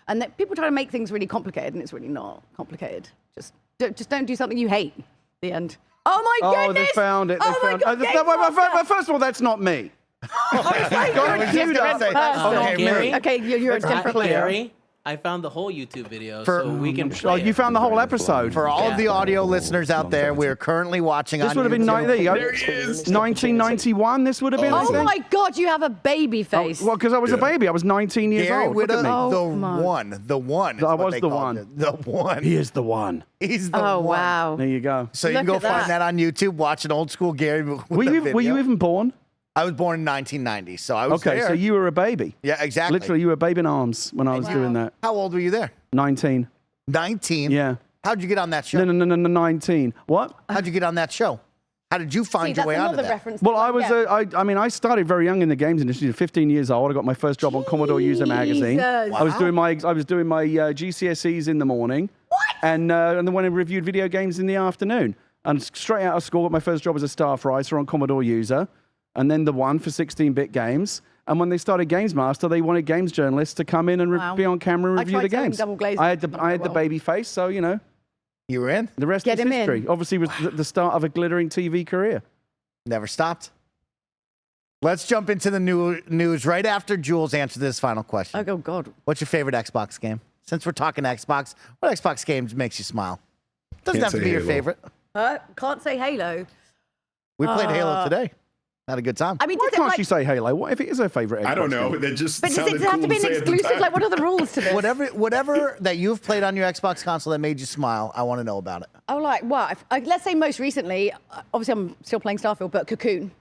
[SPEAKER 2] and that people try to make things really complicated and it's really not complicated. Just don't do something you hate. The end. Oh my goodness!
[SPEAKER 3] Oh, they found it. They found it. First of all, that's not me.
[SPEAKER 2] Okay, you're a different player.
[SPEAKER 5] Gary, I found the whole YouTube video, so we can play
[SPEAKER 3] Oh, you
[SPEAKER 5] it.
[SPEAKER 3] found the whole episode.
[SPEAKER 1] For all of the audio listeners out there, we're currently watching
[SPEAKER 3] This
[SPEAKER 1] on
[SPEAKER 3] would have been
[SPEAKER 1] YouTube.
[SPEAKER 3] there you go. 1991. This would have been. I
[SPEAKER 2] Oh
[SPEAKER 3] think.
[SPEAKER 2] my God, you have a baby face.
[SPEAKER 3] Well, because I was a baby. I was 19 years
[SPEAKER 1] Gary
[SPEAKER 3] old. Look
[SPEAKER 1] Whitta,
[SPEAKER 3] at me.
[SPEAKER 2] Oh,
[SPEAKER 1] the one. is
[SPEAKER 3] I
[SPEAKER 1] what
[SPEAKER 3] was
[SPEAKER 1] they
[SPEAKER 3] the
[SPEAKER 1] called
[SPEAKER 3] one.
[SPEAKER 1] it. The one.
[SPEAKER 3] He is the one.
[SPEAKER 1] He's the
[SPEAKER 2] Oh
[SPEAKER 1] one.
[SPEAKER 2] wow.
[SPEAKER 3] There you go.
[SPEAKER 1] So you can
[SPEAKER 2] Look
[SPEAKER 1] go
[SPEAKER 2] at
[SPEAKER 1] find
[SPEAKER 2] that.
[SPEAKER 1] that on YouTube. Watch an old school Gary. With
[SPEAKER 3] Were
[SPEAKER 1] the
[SPEAKER 3] you
[SPEAKER 1] video.
[SPEAKER 3] even born?
[SPEAKER 1] I was born in 1990, so I was
[SPEAKER 3] Okay,
[SPEAKER 1] there.
[SPEAKER 3] so you were a baby.
[SPEAKER 1] Yeah, exactly.
[SPEAKER 3] Literally, you were a baby in arms when I was doing that.
[SPEAKER 1] How old were you there?
[SPEAKER 3] 19.
[SPEAKER 1] 19.
[SPEAKER 3] Yeah.
[SPEAKER 1] How'd you get on that show?
[SPEAKER 3] No, 19. What?
[SPEAKER 1] How'd you get on that show? How did you find your way onto that?
[SPEAKER 2] reference.
[SPEAKER 3] Well, I was. I started very young in the games industry. 15 years old. I got my first job on Commodore User magazine.
[SPEAKER 2] Jesus.
[SPEAKER 3] I was doing my GCSEs in the morning. What? And then went and reviewed video games in the afternoon. And straight out of school, got my first job as a staff writer on Commodore User, and then the one for 16-bit games. And when they started Games Master, they wanted games journalists to come in and
[SPEAKER 2] Wow.
[SPEAKER 3] be on camera and
[SPEAKER 2] I
[SPEAKER 3] review
[SPEAKER 2] tried
[SPEAKER 3] the
[SPEAKER 2] selling
[SPEAKER 3] games.
[SPEAKER 2] double glazed,
[SPEAKER 3] I had
[SPEAKER 2] not
[SPEAKER 3] the
[SPEAKER 2] very well.
[SPEAKER 3] baby face, so
[SPEAKER 1] You were in?
[SPEAKER 3] the rest
[SPEAKER 2] Get
[SPEAKER 3] is
[SPEAKER 2] him in.
[SPEAKER 3] history. Obviously, it was the start of a glittering TV career.
[SPEAKER 1] Never stopped. Let's jump into the news right after Jules answers this final question.
[SPEAKER 2] Oh God.
[SPEAKER 1] What's your favorite Xbox game? Since we're talking Xbox, what Xbox games makes you smile? Doesn't
[SPEAKER 4] Can't
[SPEAKER 1] have to
[SPEAKER 4] say
[SPEAKER 1] be your
[SPEAKER 4] Halo.
[SPEAKER 1] favorite.
[SPEAKER 2] Can't say Halo.
[SPEAKER 1] We played Halo today. Had a good time.
[SPEAKER 2] I mean,
[SPEAKER 3] Why
[SPEAKER 2] does it,
[SPEAKER 3] can't
[SPEAKER 2] like,
[SPEAKER 3] she say Halo? What if it is her favorite Xbox
[SPEAKER 4] I don't know.
[SPEAKER 3] game?
[SPEAKER 4] That just
[SPEAKER 2] But does
[SPEAKER 4] sounded
[SPEAKER 2] it have
[SPEAKER 4] cool
[SPEAKER 2] to be an
[SPEAKER 4] say at the
[SPEAKER 2] exclusive?
[SPEAKER 4] time.
[SPEAKER 2] Like, what are the rules to this?
[SPEAKER 1] Whatever that you've played on your Xbox console that made you smile, I want to know about it.
[SPEAKER 2] Oh, like what? Let's say most recently. Obviously, I'm still playing Starfield, but Cocoon.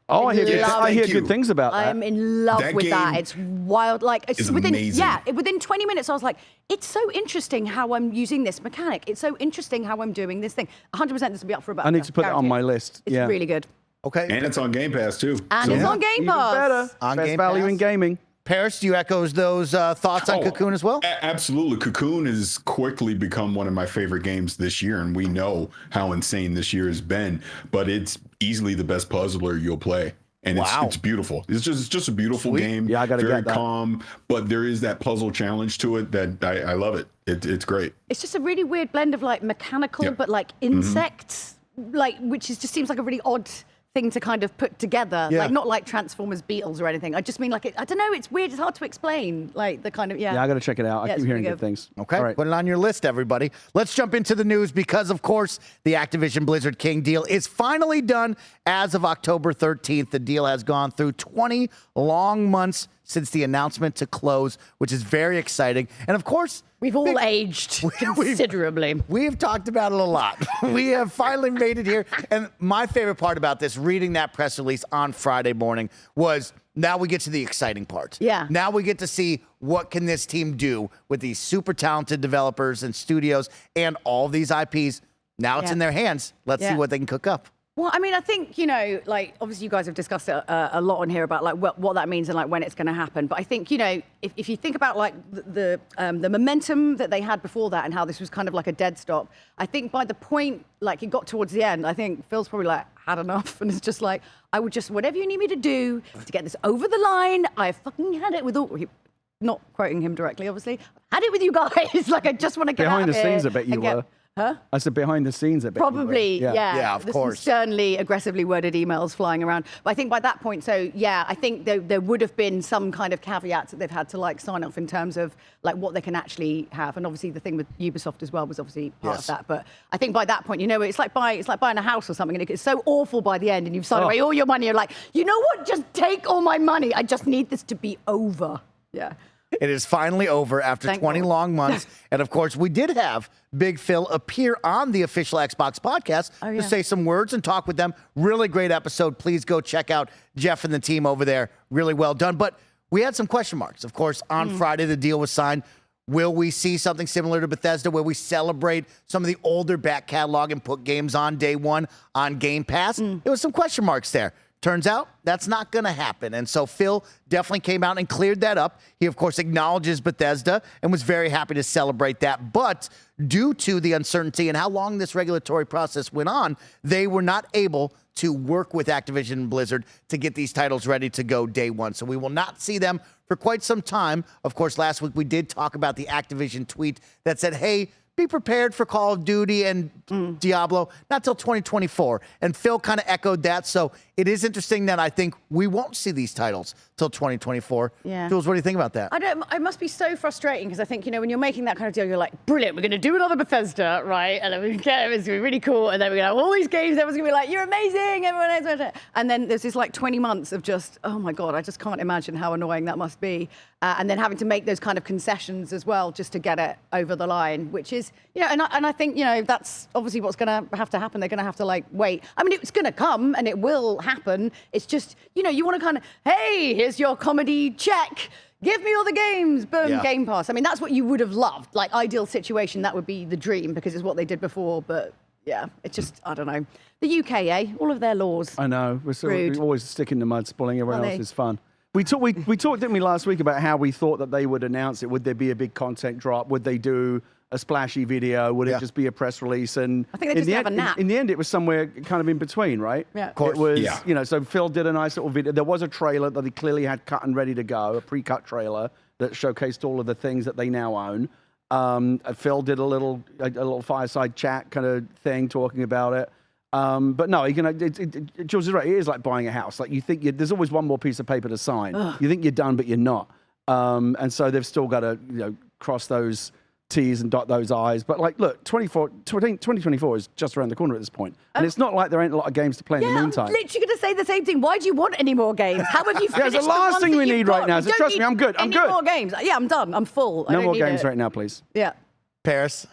[SPEAKER 3] Oh, I hear
[SPEAKER 4] Thank
[SPEAKER 3] good
[SPEAKER 4] you.
[SPEAKER 3] things about
[SPEAKER 2] I
[SPEAKER 3] that.
[SPEAKER 2] am in love
[SPEAKER 4] That
[SPEAKER 2] with that.
[SPEAKER 4] game
[SPEAKER 2] It's wild. Like it's
[SPEAKER 4] is
[SPEAKER 2] within
[SPEAKER 4] amazing.
[SPEAKER 2] within 20 minutes, I was like, it's so interesting how I'm using this mechanic. It's so interesting how I'm doing this thing. 100% this will be up for about.
[SPEAKER 3] I need to put it on my list.
[SPEAKER 2] It's
[SPEAKER 3] Yeah.
[SPEAKER 2] really good.
[SPEAKER 1] Okay.
[SPEAKER 4] And it's on Game Pass too.
[SPEAKER 2] And it's on Game
[SPEAKER 3] Even
[SPEAKER 2] Pass.
[SPEAKER 3] better.
[SPEAKER 1] On
[SPEAKER 3] Best
[SPEAKER 1] Game
[SPEAKER 3] value
[SPEAKER 1] Pass.
[SPEAKER 3] in gaming.
[SPEAKER 1] Paris, do you echo those thoughts on Cocoon as well?
[SPEAKER 4] Absolutely. Cocoon has quickly become one of my favorite games this year, and we know how insane this year has been, but it's easily the best puzzler you'll play. And it's beautiful. It's just a beautiful game.
[SPEAKER 3] Yeah, I gotta
[SPEAKER 4] very
[SPEAKER 3] get that.
[SPEAKER 4] calm, but there is that puzzle challenge to it that I love it. It's great.
[SPEAKER 2] It's just a really weird blend of like mechanical,
[SPEAKER 4] Yep.
[SPEAKER 2] but like insects, like which just seems like a really odd thing to kind of put together.
[SPEAKER 1] Yeah.
[SPEAKER 2] Like not like Transformers Beetles or anything. I just mean like I don't know. It's weird. It's hard to explain. Like the kind of
[SPEAKER 3] Yeah, I got to check it out.
[SPEAKER 2] Yeah,
[SPEAKER 3] I
[SPEAKER 2] it's
[SPEAKER 3] keep hearing
[SPEAKER 2] pretty
[SPEAKER 3] good
[SPEAKER 2] good.
[SPEAKER 3] things.
[SPEAKER 1] Okay,
[SPEAKER 3] All right.
[SPEAKER 1] put it on your list, everybody. Let's jump into the news because, of course, the Activision Blizzard King deal is finally done as of October 13th. The deal has gone through 20 long months since the announcement to close, which is very exciting. And, of course,
[SPEAKER 2] we've all aged considerably.
[SPEAKER 1] we've talked about it a lot. We have finally made it here. And my favorite part about this, reading that press release on Friday morning, was now we get to the exciting part.
[SPEAKER 2] Yeah.
[SPEAKER 1] Now we get to see what can this team do with these super talented developers and studios and all these IPs. Now it's
[SPEAKER 2] Yeah.
[SPEAKER 1] in their hands. Let's see
[SPEAKER 2] Yeah.
[SPEAKER 1] what they can cook up.
[SPEAKER 2] Well, I mean, I think, like, obviously you guys have discussed it a lot on here about, like, what that means and, like, when it's going to happen. But I think, if you think about, like, the momentum that they had before that and how this was kind of like a dead stop, I think by the point, like, it got towards the end, I think Phil's probably, like, had enough. And it's just like, I would just, whatever you need me to do to get this over the line, I fucking had it with all... Not quoting him directly, obviously. Had it with you guys. Like, I just want to get
[SPEAKER 3] Behind
[SPEAKER 2] out of
[SPEAKER 3] the scenes,
[SPEAKER 2] here
[SPEAKER 3] I bet you
[SPEAKER 2] and get-
[SPEAKER 3] were.
[SPEAKER 2] Huh?
[SPEAKER 3] I said behind the scenes a bit.
[SPEAKER 2] Probably, yeah.
[SPEAKER 1] Yeah, of
[SPEAKER 2] There's
[SPEAKER 1] course.
[SPEAKER 2] some sternly, aggressively worded emails flying around. But I think by that point, so yeah, I think there would have been some kind of caveats that they've had to like sign off in terms of like what they can actually have. And obviously the thing with Ubisoft as well was obviously part of that. But I think by that point, you know, it's like buying a house or something, and it's so awful by the end, and you've signed away all your money. You're like, you know what? Just take all my money. I just need this to be over. Yeah.
[SPEAKER 1] It is finally over after
[SPEAKER 2] Thank
[SPEAKER 1] 20
[SPEAKER 2] God.
[SPEAKER 1] long months. And of course, we did have Big Phil appear on the official Xbox podcast to say some words and talk with them. Really great episode. Please go check out Jeff and the team over there. Really well done. But we had some question marks. Of course, on Friday, the deal was signed. Will we see something similar to Bethesda where we celebrate some of the older back catalog and put games on day one on Game Pass? There was some question marks there. Turns out that's not going to happen. And so Phil definitely came out and cleared that up. He, of course, acknowledges Bethesda and was very happy to celebrate that. But due to the uncertainty and how long this regulatory process went on, they were not able to work with Activision and Blizzard to get these titles ready to go day one. So we will not see them for quite some time. Of course, last week we did talk about the Activision tweet that said, hey, be prepared for Call of Duty and Diablo, not till 2024. And Phil kind of echoed that. So it is interesting that I think we won't see these titles till 2024.
[SPEAKER 2] Yeah.
[SPEAKER 1] Jules, what do you think about that?
[SPEAKER 2] It must be so frustrating because I think, you know, when you're making that kind of deal, you're like, brilliant, we're going to do another Bethesda, right? And then it's going to be really cool. And then we're going to have all these games. Everyone's going to be like, you're amazing. Everyone is. And then there's this like 20 months of just, oh my God, I just can't imagine how annoying that must be. And then having to make those kind of concessions as well just to get it over the line, which is, you know, and I think, you know, that's obviously what's going to have to happen. They're going to have to like wait. I mean, it's going to come and it will happen. It's just, you know, you want to kind of, hey, here's your comedy check. Give me all the games. Boom, Game Pass. I mean, that's what you would have loved. Like, ideal situation, that would be the dream because it's what they did before. But yeah, it's just, I don't know. The UK, all of their laws.
[SPEAKER 3] I know. We always stick in the mud, spoiling everyone
[SPEAKER 2] Funny.
[SPEAKER 3] else's fun. We talked, didn't we, last week about how we thought that they would announce it? Would there be a big content drop? Would they do a splashy video? Would it just be a press release? And
[SPEAKER 2] I think they just have a nap.
[SPEAKER 3] In the end, it was somewhere kind of in between, right?
[SPEAKER 2] Yeah. Of
[SPEAKER 3] course. It was, you know, so Phil did a nice little video. There was a trailer that he clearly had cut and ready to go, a pre-cut trailer that showcased all of the things that they now own. Phil did a little fireside chat kind of thing talking about it. But no, Jules is right. It is like buying a house. Like you think there's always one more piece of paper to sign. Ugh. You think you're done, but you're not. And so they've still got to, you know, cross those T's and dot those I's. But like, look, 2024 is just around the corner at this point. And it's not like there ain't a lot of games to play in the meantime.
[SPEAKER 2] I'm literally going to say the same thing. Why do you want any more games? How have you finished
[SPEAKER 3] the last thing we need right now. So trust me, I'm good. I'm good.
[SPEAKER 2] No more games. Yeah, I'm done. I'm full.
[SPEAKER 3] No more games right now, please.
[SPEAKER 2] Yeah.
[SPEAKER 1] Parris?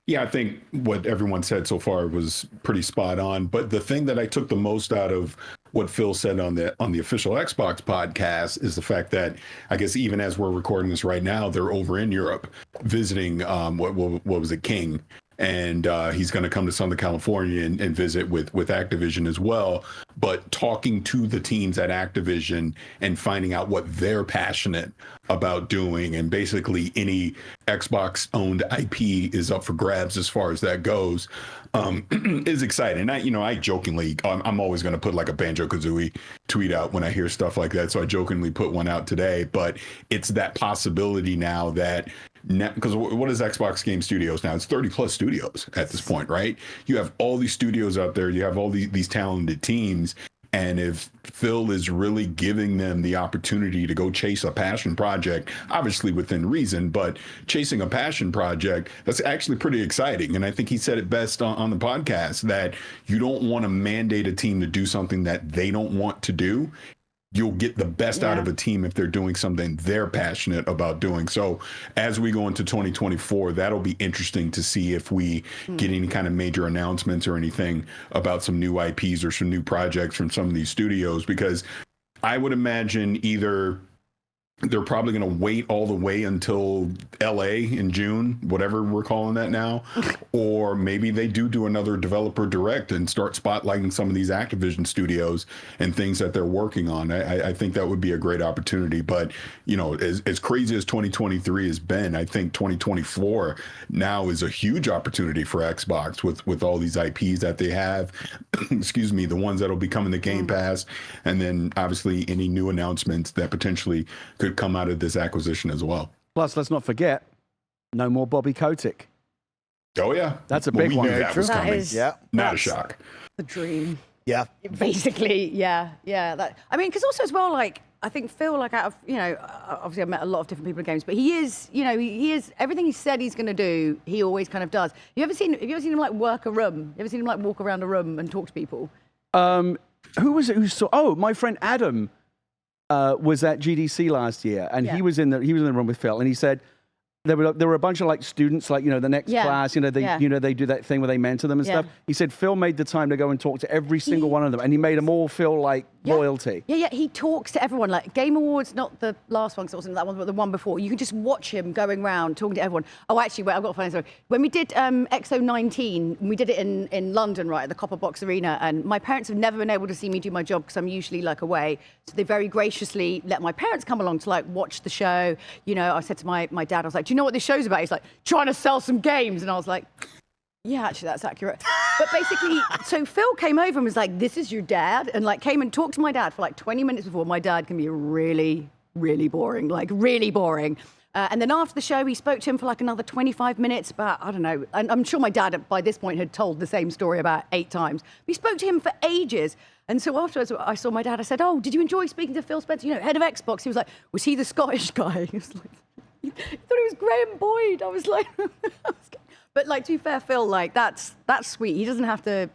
[SPEAKER 4] Yeah, I think what everyone said so far was pretty spot on. But the thing that I took the most out of what Phil said on the official Xbox podcast is the fact that I guess even as we're recording this right now, they're over in Europe visiting what was it, King. And he's going to come to Southern California and visit with Activision as well. But talking to the teams at Activision and finding out what they're passionate about doing, and basically any Xbox-owned IP is up for grabs as far as that goes, is exciting. I jokingly, I'm always going to put like a Banjo-Kazooie tweet out when I hear stuff like that. So I jokingly put one out today. But it's that possibility now that. Because what is Xbox Game Studios now? It's 30 plus studios at this point, right? You have all these studios out there. You have all these talented teams. And if Phil is really giving them the opportunity to go chase a passion project, obviously within reason, but chasing a passion project, that's actually pretty exciting. And I think he said it best on the podcast that you don't want to mandate a team to do something that they don't want to do. You'll get the best out of a team if they're doing something they're passionate about doing. So as we go into 2024, that'll be interesting to see if we get any kind of major announcements or anything about some new IPs or some new projects from some of these studios, because I would imagine either they're probably going to wait all the way until LA in June, whatever we're calling that now, or maybe they do another developer direct and start spotlighting some of these Activision studios and things that they're working on. I think that would be a great opportunity. But, you know, as crazy as 2023 has been, I think 2024 now is a huge opportunity for Xbox with all these IPs that they have. Excuse me, the ones that'll be coming to Game Pass, and then obviously any new announcements that potentially could come out of this acquisition as well.
[SPEAKER 3] Plus, let's not forget, no more Bobby Kotick.
[SPEAKER 4] Oh yeah,
[SPEAKER 3] That's a big
[SPEAKER 4] we
[SPEAKER 3] one.
[SPEAKER 4] knew
[SPEAKER 3] Very
[SPEAKER 4] that
[SPEAKER 2] true.
[SPEAKER 4] was
[SPEAKER 2] That
[SPEAKER 4] coming.
[SPEAKER 2] is-
[SPEAKER 1] Yeah.
[SPEAKER 4] Not a
[SPEAKER 2] that's
[SPEAKER 4] shock.
[SPEAKER 2] The dream.
[SPEAKER 1] Yeah.
[SPEAKER 2] Basically, yeah. That, I mean, because also as well, like, I think Phil, like, out of, obviously I've met a lot of different people in games, but he is, he is, everything he said he's going to do, he always kind of does. Have you ever seen him, like, work a room? You ever seen him, like, walk around a room and talk to people?
[SPEAKER 3] Who was it who saw? Oh, my friend Adam was at GDC last year, and
[SPEAKER 2] Yeah.
[SPEAKER 3] he was in the room with Phil, and he said there were a bunch of like students, like the next
[SPEAKER 2] Yeah.
[SPEAKER 3] class, they
[SPEAKER 2] Yeah.
[SPEAKER 3] they do that thing where they mentor them and
[SPEAKER 2] Yeah.
[SPEAKER 3] stuff. He said Phil made the time to go and talk to every single one of them, and he made them all feel like loyalty.
[SPEAKER 2] Yeah, he talks to everyone. Like Game Awards, not the last one, because it wasn't that one, but the one before. You can just watch him going around talking to everyone. Oh, actually, wait, I've got a funny story. When we did XO19, we did it in London, right, at the Copper Box Arena, and my parents have never been able to see me do my job because I'm usually like away. So they very graciously let my parents come along to like watch the show. I said to my dad, I was like, do you know what this show's about? He's like, trying to sell some games. And I was like, yeah, actually, that's accurate. But basically, so Phil came over and was like, this is your dad? And like came and talked to my dad for like 20 minutes before. My dad can be really, really boring, like really boring. And then after the show, he spoke to him for like another 25 minutes about, I don't know, and I'm sure my dad by this point had told the same story about 8 times. He spoke to him for ages. And so afterwards, I saw my dad, I said, oh, did you enjoy speaking to Phil Spencer, head of Xbox? He was like, was he the Scottish guy? He was like, I thought it was Graham Boyd. I was like, but like to be fair, Phil, like that's sweet. He doesn't have to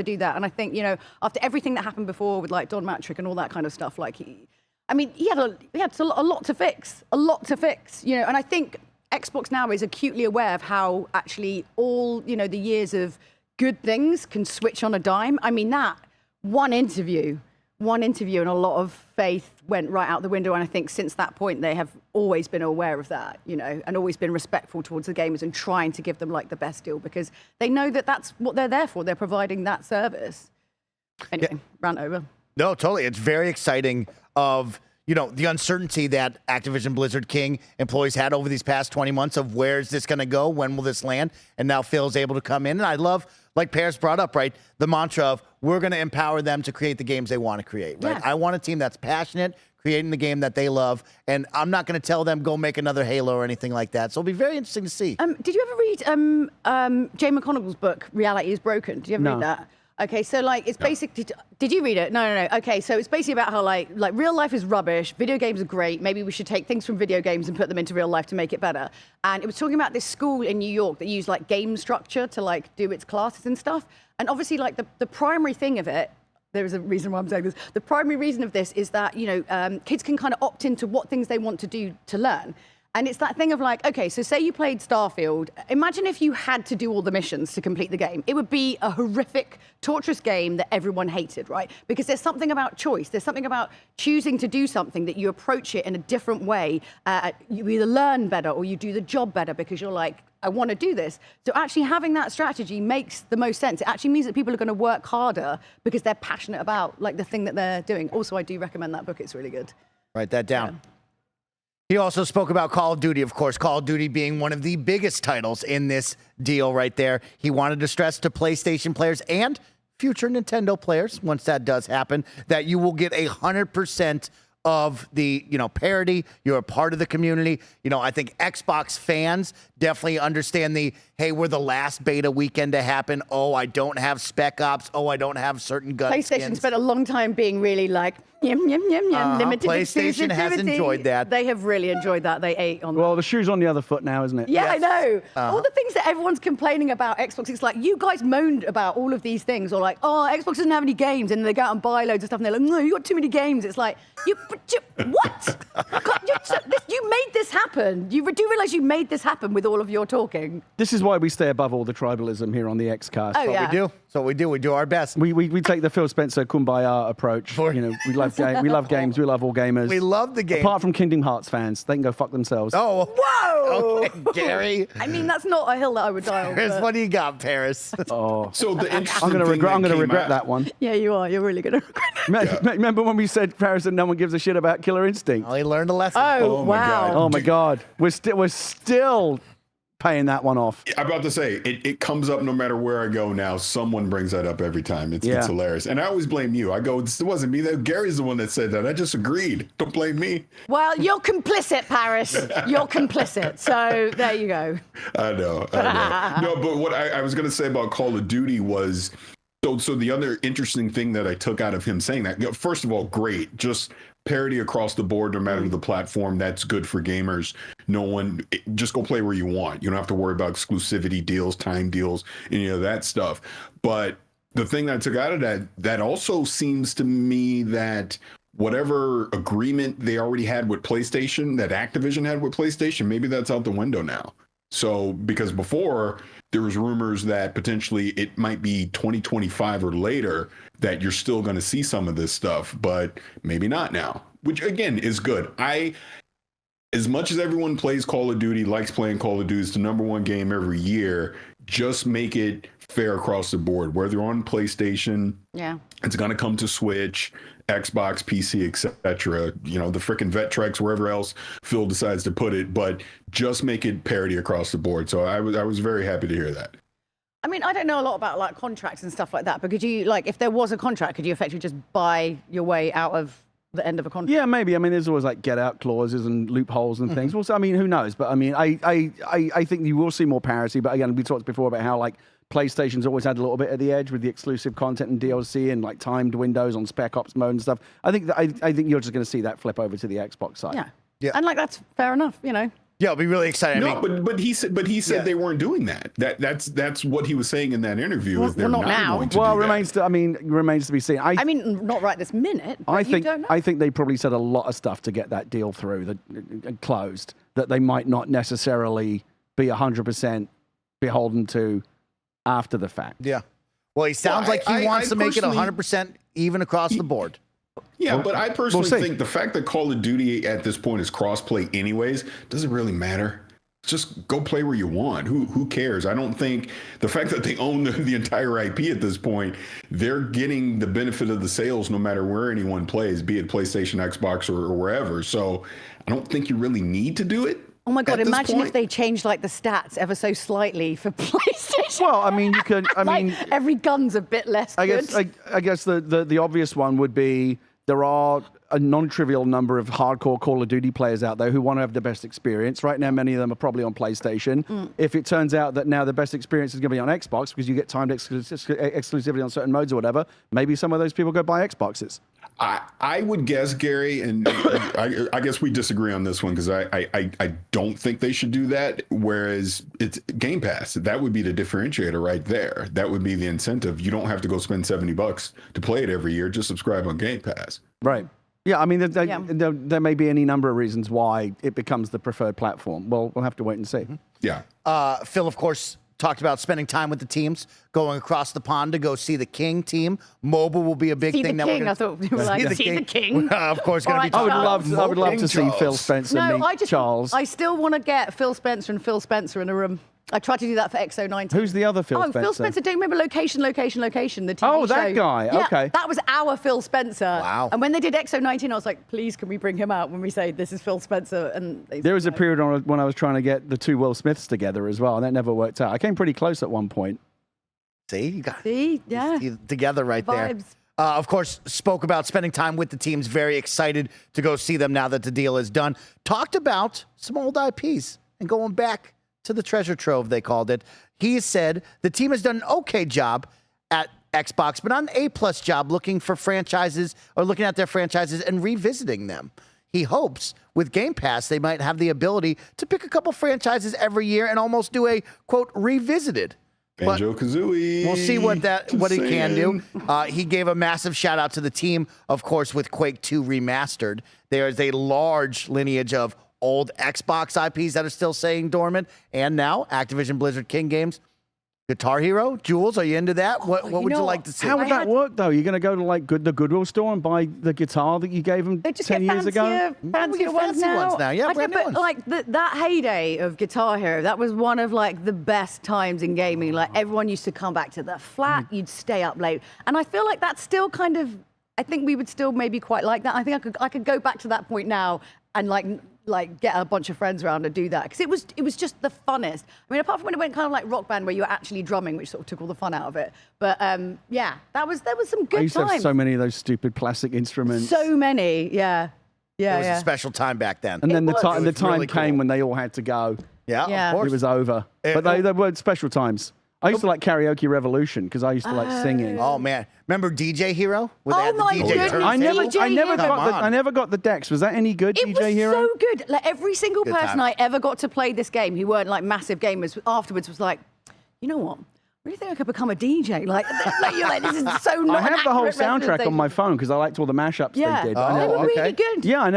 [SPEAKER 2] do that. And I think after everything that happened before with like Don Matrick and all that kind of stuff, like he had a lot to fix, And I think Xbox now is acutely aware of how actually all the years of good things can switch on a dime. I mean that one interview and a lot of faith went right out the window. And I think since that point, they have always been aware of that, and always been respectful towards the gamers and trying to give them like the best deal because they know that that's what they're there for. They're providing that service. Anyway, rant over.
[SPEAKER 1] No, totally. It's very exciting of, the uncertainty that Activision Blizzard King employees had over these past 20 months of where is this going to go? When will this land? And now Phil's able to come in. And I love, like Parris brought up, right, the mantra of we're going to empower them to create the games they want to create, right?
[SPEAKER 2] Yeah.
[SPEAKER 1] I want a team that's passionate, creating the game that they love. And I'm not going to tell them go make another Halo or anything like that. So it'll be very interesting to see.
[SPEAKER 2] Did you ever read Jay McConnell's book, Reality is Broken? Did you ever read that? Okay, so like it's basically. Did you read it? No. Okay, so it's basically about how like real life is rubbish. Video games are great. Maybe we should take things from video games and put them into real life to make it better. And it was talking about this school in New York that used like game structure to like do its classes and stuff. And obviously like the primary thing of it. There is a reason why I'm saying this. The primary reason of this is that kids can kind of opt into what things they want to do to learn. And it's that thing of like, okay, so say you played Starfield. Imagine if you had to do all the missions to complete the game. It would be a horrific, torturous game that everyone hated, right? Because there's something about choice. There's something about choosing to do something that you approach it in a different way. You either learn better or you do the job better because you're like, I want to do this. So actually having that strategy makes the most sense. It actually means that people are going to work harder because they're passionate about like the thing that they're doing. Also, I do recommend that book. It's really good.
[SPEAKER 1] Write that down. Yeah. He also spoke about Call of Duty, of course, Call of Duty being one of the biggest titles in this deal right there. He wanted to stress to PlayStation players and future Nintendo players, once that does happen, that you will get 100% of the, parity. You're a part of the community. I think Xbox fans definitely understand hey, we're the last beta weekend to happen. Oh, I don't have Spec Ops. Oh, I don't have certain gun
[SPEAKER 2] PlayStation
[SPEAKER 1] skins.
[SPEAKER 2] spent a long time being really like, limited
[SPEAKER 1] PlayStation has
[SPEAKER 2] exclusivity.
[SPEAKER 1] enjoyed that.
[SPEAKER 2] They have really enjoyed that. They ate on that.
[SPEAKER 3] Well, the shoe's on the other foot now, isn't it?
[SPEAKER 2] Yeah, I know. All the things that everyone's complaining about Xbox, it's like, you guys moaned about all of these things, or like, oh, Xbox doesn't have any games, and they go out and buy loads of stuff, and they're like, no, you got too many games. It's like, what? You made this happen. You do realize you made this happen with all of your talking.
[SPEAKER 3] This is why we stay above all the tribalism here on the Xcast.
[SPEAKER 2] Oh, yeah.
[SPEAKER 1] We do. So we do. We do our best.
[SPEAKER 3] We take the Phil Spencer kumbaya approach. We love we love games. We love all gamers.
[SPEAKER 1] We love the game.
[SPEAKER 3] Apart from Kingdom Hearts fans, they can go fuck themselves.
[SPEAKER 1] Oh,
[SPEAKER 2] whoa!
[SPEAKER 1] Okay, Gary.
[SPEAKER 2] I mean, that's not a hill that I would die on.
[SPEAKER 1] Parris, what do you got, Parris?
[SPEAKER 3] Oh,
[SPEAKER 4] So the interesting
[SPEAKER 3] I'm gonna
[SPEAKER 4] thing
[SPEAKER 3] regret that one.
[SPEAKER 2] Yeah, you are. You're really gonna regret it.
[SPEAKER 3] Remember when we said Parris and no one gives a shit about Killer Instinct?
[SPEAKER 1] Well, he learned a lesson.
[SPEAKER 2] Oh,
[SPEAKER 4] Oh my
[SPEAKER 2] wow.
[SPEAKER 4] God.
[SPEAKER 3] Oh my God, we're still paying that one off.
[SPEAKER 4] I'm about to say, it comes up no matter where I go now. Someone brings that up every time. It's hilarious. And I always blame you. I go, it wasn't me. Gary's the one that said that. I just agreed. Don't blame me.
[SPEAKER 2] Well, you're complicit, Parris. You're complicit. So there you go.
[SPEAKER 4] I know. No, but what I was going to say about Call of Duty was, so the other interesting thing that I took out of him saying that, first of all, great. Just parity across the board, no matter the platform. That's good for gamers. Just go play where you want. You don't have to worry about exclusivity deals, time deals, any of that stuff. But the thing that I took out of that also seems to me that whatever agreement they already had with PlayStation, that Activision had with PlayStation, maybe that's out the window now. So, because before there was rumors that potentially it might be 2025 or later that you're still going to see some of this stuff, but maybe not now, which again is good. As much as everyone plays Call of Duty, likes playing Call of Duty, it's the #1 game every year, just make it fair across the board. Whether you're on PlayStation, it's going to come to Switch, Xbox, PC, etc. The frickin' Vectrex, wherever else Phil decides to put it, but just make it parity across the board. So I was very happy to hear that.
[SPEAKER 2] I mean, I don't know a lot about like contracts and stuff like that, but could you, like, if there was a contract, could you effectively just buy your way out of the end of a contract?
[SPEAKER 3] Yeah, maybe. I mean, there's always like get out clauses and loopholes and things. Well, so, I mean, who knows? But I mean, I think you will see more parity. But again, we talked before about how like PlayStation's always had a little bit of the edge with the exclusive content and DLC and like timed windows on Spec Ops mode and stuff. I think you're just going to see that flip over to the Xbox side.
[SPEAKER 2] Yeah. And like that's fair enough,
[SPEAKER 1] Yeah, it'll be really exciting.
[SPEAKER 4] No, but he said they weren't doing that. That's what he was saying in that interview.
[SPEAKER 2] Well,
[SPEAKER 4] is they're
[SPEAKER 2] not now.
[SPEAKER 4] Going to
[SPEAKER 3] Well,
[SPEAKER 4] do
[SPEAKER 3] remains to be seen.
[SPEAKER 2] I mean, not right this minute. But
[SPEAKER 3] I think they probably said a lot of stuff to get that deal through, closed, that they might not necessarily be 100% beholden to after the fact.
[SPEAKER 1] Yeah. Well, he sounds like he wants to make it 100% even across the board.
[SPEAKER 4] Yeah, but I personally think the fact that Call of Duty at this point is crossplay anyways doesn't really matter. Just go play where you want. Who cares? I don't think the fact that they own the entire IP at this point, they're getting the benefit of the sales no matter where anyone plays, be it PlayStation, Xbox, or wherever. So I don't think you really need to do it.
[SPEAKER 2] Oh my God, imagine if they changed like the stats ever so slightly for PlayStation.
[SPEAKER 3] Well, I mean, you can,
[SPEAKER 2] like, every gun's a bit less good.
[SPEAKER 3] I guess the obvious one would be there are a non-trivial number of hardcore Call of Duty players out there who want to have the best experience. Right now, many of them are probably on PlayStation. If it turns out that now the best experience is going to be on Xbox because you get timed exclusivity on certain modes or whatever, maybe some of those people go buy Xboxes.
[SPEAKER 4] I would guess, Gary, and I guess we disagree on this one because I don't think they should do that. Whereas it's Game Pass, that would be the differentiator right there. That would be the incentive. You don't have to go spend $70 to play it every year. Just subscribe on Game Pass.
[SPEAKER 3] Right. Yeah, I mean, there may be any number of reasons why it becomes the preferred platform. Well, we'll have to wait and see.
[SPEAKER 4] Yeah.
[SPEAKER 1] Phil, of course, talked about spending time with the teams, going across the pond to go see the King team. Mobile will be a big thing.
[SPEAKER 2] I thought you were like, see the King.
[SPEAKER 1] Of course, going to be.
[SPEAKER 3] I would love to see Phil Spencer meet Charles.
[SPEAKER 2] I still want to get Phil Spencer and Phil Spencer in a room. I tried to do that for XO19.
[SPEAKER 3] Who's the other Phil Spencer?
[SPEAKER 2] Phil Spencer. Do you remember Location, the TV show?
[SPEAKER 3] Oh, that guy.
[SPEAKER 2] Yeah,
[SPEAKER 3] okay.
[SPEAKER 2] That was our Phil Spencer.
[SPEAKER 1] Wow.
[SPEAKER 2] And when they did XO19, I was like, please, can we bring him out when we say this is Phil Spencer? And
[SPEAKER 3] there was a period when I was trying to get the two Will Smiths together as well, and that never worked out. I came pretty close at one point.
[SPEAKER 1] See, you got together right there. Of course, spoke about spending time with the teams. Very excited to go see them now that the deal is done. Talked about some old IPs and going back to the treasure trove, they called it. He said the team has done an okay job at Xbox, but not an A+ job looking for franchises or looking at their franchises and revisiting them. He hopes with Game Pass, they might have the ability to pick a couple franchises every year and almost do a, quote, revisited.
[SPEAKER 4] Banjo-Kazooie.
[SPEAKER 1] We'll see what he can do. He gave a massive shout out to the team, of course, with Quake 2 Remastered. There is a large lineage of old Xbox IPs that are still staying dormant, and now Activision Blizzard King games. Guitar Hero, Jules, are you into that? What would you like to see?
[SPEAKER 3] How would that work, though? You're going to go to like the Goodwill store and buy the guitar that you gave them 10 years ago?
[SPEAKER 2] Fancier ones now. Yeah, brand new ones. Like that heyday of Guitar Hero, that was one of like the best times in gaming. Like everyone used to come back to the flat, you'd stay up late, and I feel like that's still kind of. I think we would still maybe quite like that. I think I could go back to that point now and like like get a bunch of friends around and do that because it was just the funnest. I mean, apart from when it went kind of like Rock Band where you were actually drumming, which sort of took all the fun out of it. But yeah, there was some good
[SPEAKER 3] I used to have
[SPEAKER 2] times.
[SPEAKER 3] so many of those stupid plastic instruments.
[SPEAKER 2] So many, yeah.
[SPEAKER 1] It was a special time back then.
[SPEAKER 3] And then the time
[SPEAKER 1] really
[SPEAKER 3] came
[SPEAKER 1] cool.
[SPEAKER 3] when they all had to go.
[SPEAKER 2] Yeah.
[SPEAKER 1] Of course.
[SPEAKER 3] It was over. But they were special times. I used to like Karaoke Revolution because I used to like singing.
[SPEAKER 1] Oh man, remember DJ Hero? Where they
[SPEAKER 2] Oh
[SPEAKER 1] had the
[SPEAKER 2] my
[SPEAKER 1] DJ
[SPEAKER 2] goodness,
[SPEAKER 1] turntable?
[SPEAKER 3] I never got the decks. Was that any good,
[SPEAKER 2] It
[SPEAKER 3] DJ
[SPEAKER 2] was
[SPEAKER 3] Hero?
[SPEAKER 2] so good. Like every single
[SPEAKER 1] Good
[SPEAKER 2] person
[SPEAKER 1] times.
[SPEAKER 2] I ever got to play this game who weren't like massive gamers afterwards was like, you know what? I really think I could become a DJ. Like you're like, this is so not
[SPEAKER 3] I have
[SPEAKER 2] an
[SPEAKER 3] the whole
[SPEAKER 2] accurate
[SPEAKER 3] soundtrack on
[SPEAKER 2] representation.
[SPEAKER 3] my phone because I liked all the mashups
[SPEAKER 2] Yeah,
[SPEAKER 3] they did.
[SPEAKER 1] Oh,
[SPEAKER 2] they were
[SPEAKER 1] okay.
[SPEAKER 2] really good.
[SPEAKER 3] Yeah, I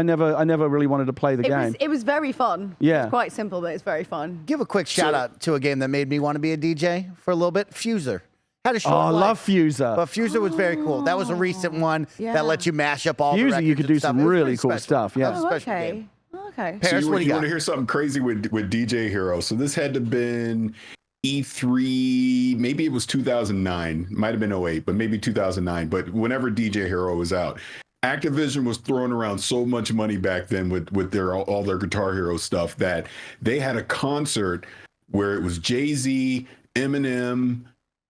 [SPEAKER 3] never really wanted to play the game.
[SPEAKER 2] It was very fun.
[SPEAKER 3] Yeah.
[SPEAKER 2] It's quite simple, but it's very fun.
[SPEAKER 1] Give a quick shout out to a game that made me want to be a DJ for a little bit. Fuser. Had a short
[SPEAKER 3] I
[SPEAKER 1] life,
[SPEAKER 3] love Fuser.
[SPEAKER 1] but Fuser was very cool. That was a recent one
[SPEAKER 2] Yeah.
[SPEAKER 1] that let you mash up all the
[SPEAKER 3] Fuser,
[SPEAKER 1] records
[SPEAKER 3] you could
[SPEAKER 1] and
[SPEAKER 3] do
[SPEAKER 1] stuff.
[SPEAKER 3] some
[SPEAKER 1] It was
[SPEAKER 3] really
[SPEAKER 1] pretty
[SPEAKER 3] cool
[SPEAKER 1] special.
[SPEAKER 3] stuff, yeah.
[SPEAKER 1] That was a
[SPEAKER 2] Oh,
[SPEAKER 1] special
[SPEAKER 2] okay.
[SPEAKER 1] game.
[SPEAKER 2] Okay.
[SPEAKER 1] Parris, what do you
[SPEAKER 4] want
[SPEAKER 1] got?
[SPEAKER 4] to hear something crazy with DJ Hero? So this had to have been E3, maybe it was 2009, might have been 08, but maybe 2009. But whenever DJ Hero was out, Activision was throwing around so much money back then with their all their Guitar Hero stuff that they had a concert where it was Jay-Z, Eminem.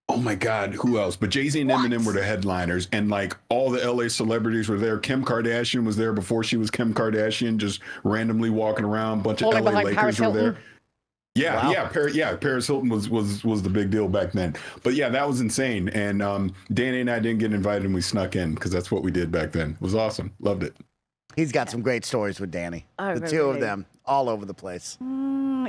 [SPEAKER 4] Oh my God, who else? But Jay-Z and Eminem were the headliners, and like all the LA celebrities were there. Kim Kardashian was there before she was Kim Kardashian, just randomly walking around. A bunch of
[SPEAKER 2] Falling
[SPEAKER 4] LA
[SPEAKER 2] behind
[SPEAKER 4] Lakers
[SPEAKER 2] Paris
[SPEAKER 4] were there.
[SPEAKER 2] Hilton.
[SPEAKER 4] Yeah,
[SPEAKER 1] Wow.
[SPEAKER 4] Paris Hilton was the big deal back then. But yeah, that was insane. And Danny and I didn't get invited, and we snuck in because that's what we did back then. It was awesome. Loved it.
[SPEAKER 1] He's got some great stories with Danny.
[SPEAKER 2] Oh,
[SPEAKER 1] The two of
[SPEAKER 2] really?
[SPEAKER 1] them, all over the place.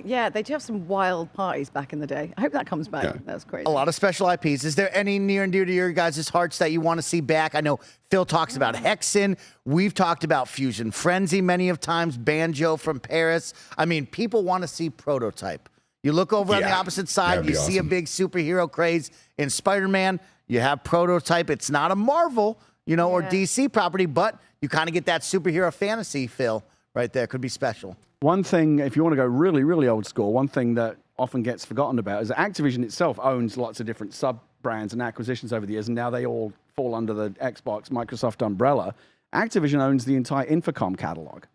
[SPEAKER 2] Yeah, they do have some wild parties back in the day. I hope that comes back.
[SPEAKER 4] Yeah.
[SPEAKER 2] That's crazy.
[SPEAKER 1] A lot of special IPs. Is there any near and dear to your guys' hearts that you want to see back? I know Phil talks about Hexen. We've talked about Fusion Frenzy many of times. Banjo from Parris. I mean, people want to see Prototype. You look over on the
[SPEAKER 4] Yeah,
[SPEAKER 1] opposite side,
[SPEAKER 4] that'd
[SPEAKER 1] you
[SPEAKER 4] be
[SPEAKER 1] see a
[SPEAKER 4] awesome.
[SPEAKER 1] big superhero craze in Spider-Man. You have Prototype. It's not a Marvel, or
[SPEAKER 2] Yeah.
[SPEAKER 1] DC property, but you kind of get that superhero fantasy, Phil, right there. Could be special.
[SPEAKER 3] One thing, if you want to go really, really old school, one thing that often gets forgotten about is that Activision itself owns lots of different sub-brands and acquisitions over the years, and now they all fall under the Xbox, Microsoft umbrella. Activision owns the entire Infocom catalog.